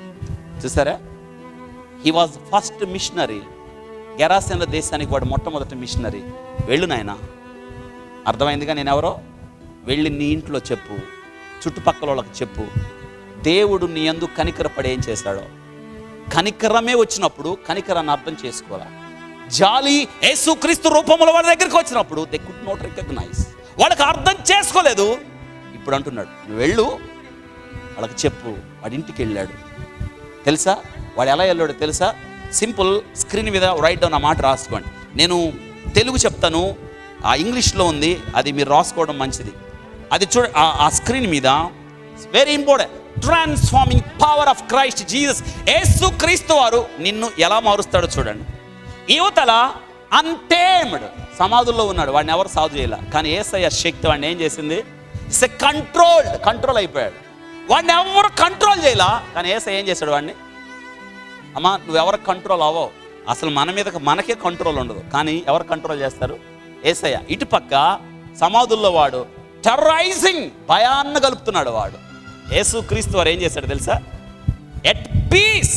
[SPEAKER 1] చూసారా? He was first missionary. గెరాసేనుల దేశానికి వాడు మొట్టమొదటి మిషనరీ. వెళ్ళు నాయనా, అర్థమైందిగా నేను ఎవరో, వెళ్ళి నీ ఇంట్లో చెప్పు, చుట్టుపక్కల వాళ్ళకి చెప్పు, దేవుడు నీ యందు కనికరపడి ఏం చేశాడో. కనికరమే వచ్చినప్పుడు కనికరాన్ని అర్థం చేసుకోవాలి. జాలి యేసుక్రీస్తు రూపంలో వాళ్ళ దగ్గరికి వచ్చినప్పుడు దే కుడ్ నాట్ రికగ్నైజ్, వాళ్ళకి అర్థం చేసుకోలేదు. ఇప్పుడు అంటున్నాడు, నువ్వు వెళ్ళు వాళ్ళకి చెప్పు. వాడి ఇంటికి వెళ్ళాడు. తెలుసా వాడు ఎలా వెళ్ళాడో తెలుసా? సింపుల్, స్క్రీన్ మీద రైట్ డౌన్ ఆ మాట రాసుకోండి. నేను తెలుగు చెప్తాను, ఆ ఇంగ్లీష్లో ఉంది, అది మీరు రాసుకోవడం మంచిది. అది చూడ, ఆ స్క్రీన్ మీద very important. Transforming power of Christ Jesus. యేసుక్రీస్తు వారు నిన్ను ఎలా మారుస్తాడో చూడండి. యువతల అంటేమ్డ్ సమాధుల్లో ఉన్నాడు, వాడిని ఎవరు సాధు చేయాల. కానీ యేసయ్య శక్తి వాడిని ఏం చేసింది? ఇట్స్ ఎ కంట్రోల్ అయిపోయాడు. వాడిని ఎవరు కంట్రోల్ చేయాల, కానీ యేసయ్య ఏం చేశాడు వాడిని? అమ్మా నువ్వెవరు కంట్రోల్ అవ్వవు, అసలు మన మీద మనకే కంట్రోల్ ఉండదు, కానీ ఎవరు కంట్రోల్ చేస్తారు? యేసయ్య. ఇటుపక్క సమాధుల్లో వాడు టెర్రరైజింగ్, భయాన్ని కలుపుతున్నాడు వాడు. యేసుక్రీస్తు వారు ఏం చేశాడు తెలుసా? ఎట్ పీస్,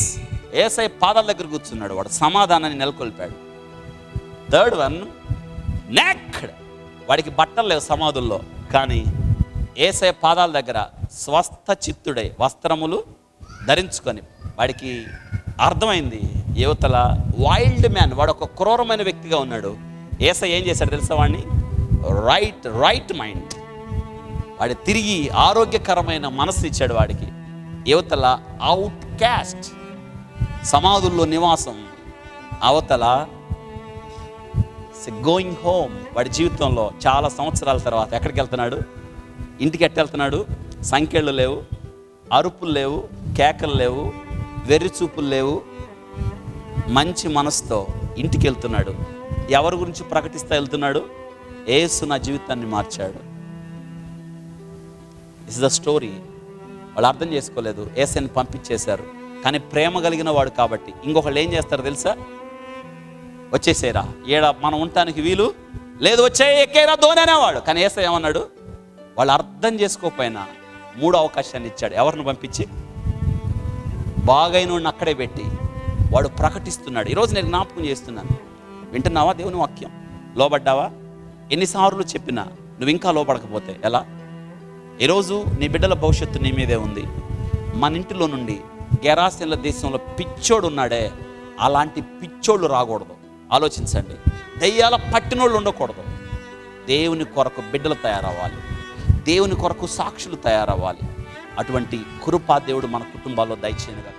[SPEAKER 1] యేసయ్య పాదాల దగ్గర కూర్చున్నాడు, వాడు సమాధానాన్ని నెలకొల్పాడు. థర్డ్ వన్, నేక్డ్, వాడికి బట్టలు లేవు సమాధుల్లో, కానీ యేసయ్య పాదాల దగ్గర స్వస్థ చిత్తుడై వస్త్రములు ధరించుకొని, వాడికి అర్థమైంది యువతల వైల్డ్ మ్యాన్, వాడు ఒక క్రూరమైన వ్యక్తిగా ఉన్నాడు. యేసయ్య ఏం చేశాడు తెలుసా? వాడిని రైట్ మైండ్, వాడి తిరిగి ఆరోగ్యకరమైన మనసు ఇచ్చాడు వాడికి. యువతల అవుట్ క్యాస్ట్, సమాధుల్లో నివాసం, అవతల గోయింగ్ హోమ్. వాడి జీవితంలో చాలా సంవత్సరాల తర్వాత ఎక్కడికి వెళ్తున్నాడు? ఇంటికి వెళ్తున్నాడు. సంఖ్యలు లేవు, అరుపులు లేవు, కేకలు లేవు, వెర్రి చూపులు లేవు, మంచి మనసుతో ఇంటికి వెళ్తున్నాడు. ఎవరి గురించి ప్రకటిస్తూ వెళ్తున్నాడు? యేసు నా జీవితాన్ని మార్చాడు. It's the story. వాళ్ళు అర్థం చేసుకోలేదు, యేసుని పంపించేశారు. కానీ ప్రేమ కలిగిన వాడు కాబట్టి ఇంకొకళ్ళు ఏం చేస్తారు తెలుసా? వచ్చేసేరా, ఏడా మనం ఉండటానికి వీలు లేదు, వచ్చే ఎక్కేరా ధోని అనేవాడు. కానీ యేసు ఏమన్నాడు? వాళ్ళు అర్థం చేసుకోకపోయినా మూడో అవకాశాన్ని ఇచ్చాడు. ఎవరిని పంపించి? బాగైన అక్కడే పెట్టి వాడు ప్రకటిస్తున్నాడు. ఈరోజు నేను జ్ఞాపకం చేస్తున్నాను, వింటున్నావా దేవుని వాక్యం? లోబడ్డావా? ఎన్నిసార్లు చెప్పినా నువ్వు ఇంకా లోబడకపోతే ఎలా? ఈరోజు నీ బిడ్డల భవిష్యత్తు నీ మీదే ఉంది. మన ఇంటిలో నుండి గెరాసీన్ల దేశంలో పిచ్చోడు ఉన్నాడే, అలాంటి పిచ్చోళ్ళు రాకూడదు. ఆలోచించండి. దెయ్యాల పట్టినోళ్ళు ఉండకూడదు. దేవుని కొరకు బిడ్డలు తయారవ్వాలి, దేవుని కొరకు సాక్షులు తయారవ్వాలి. అటువంటి కృపా దేవుడు మన కుటుంబాల్లో దయచేయనుగా.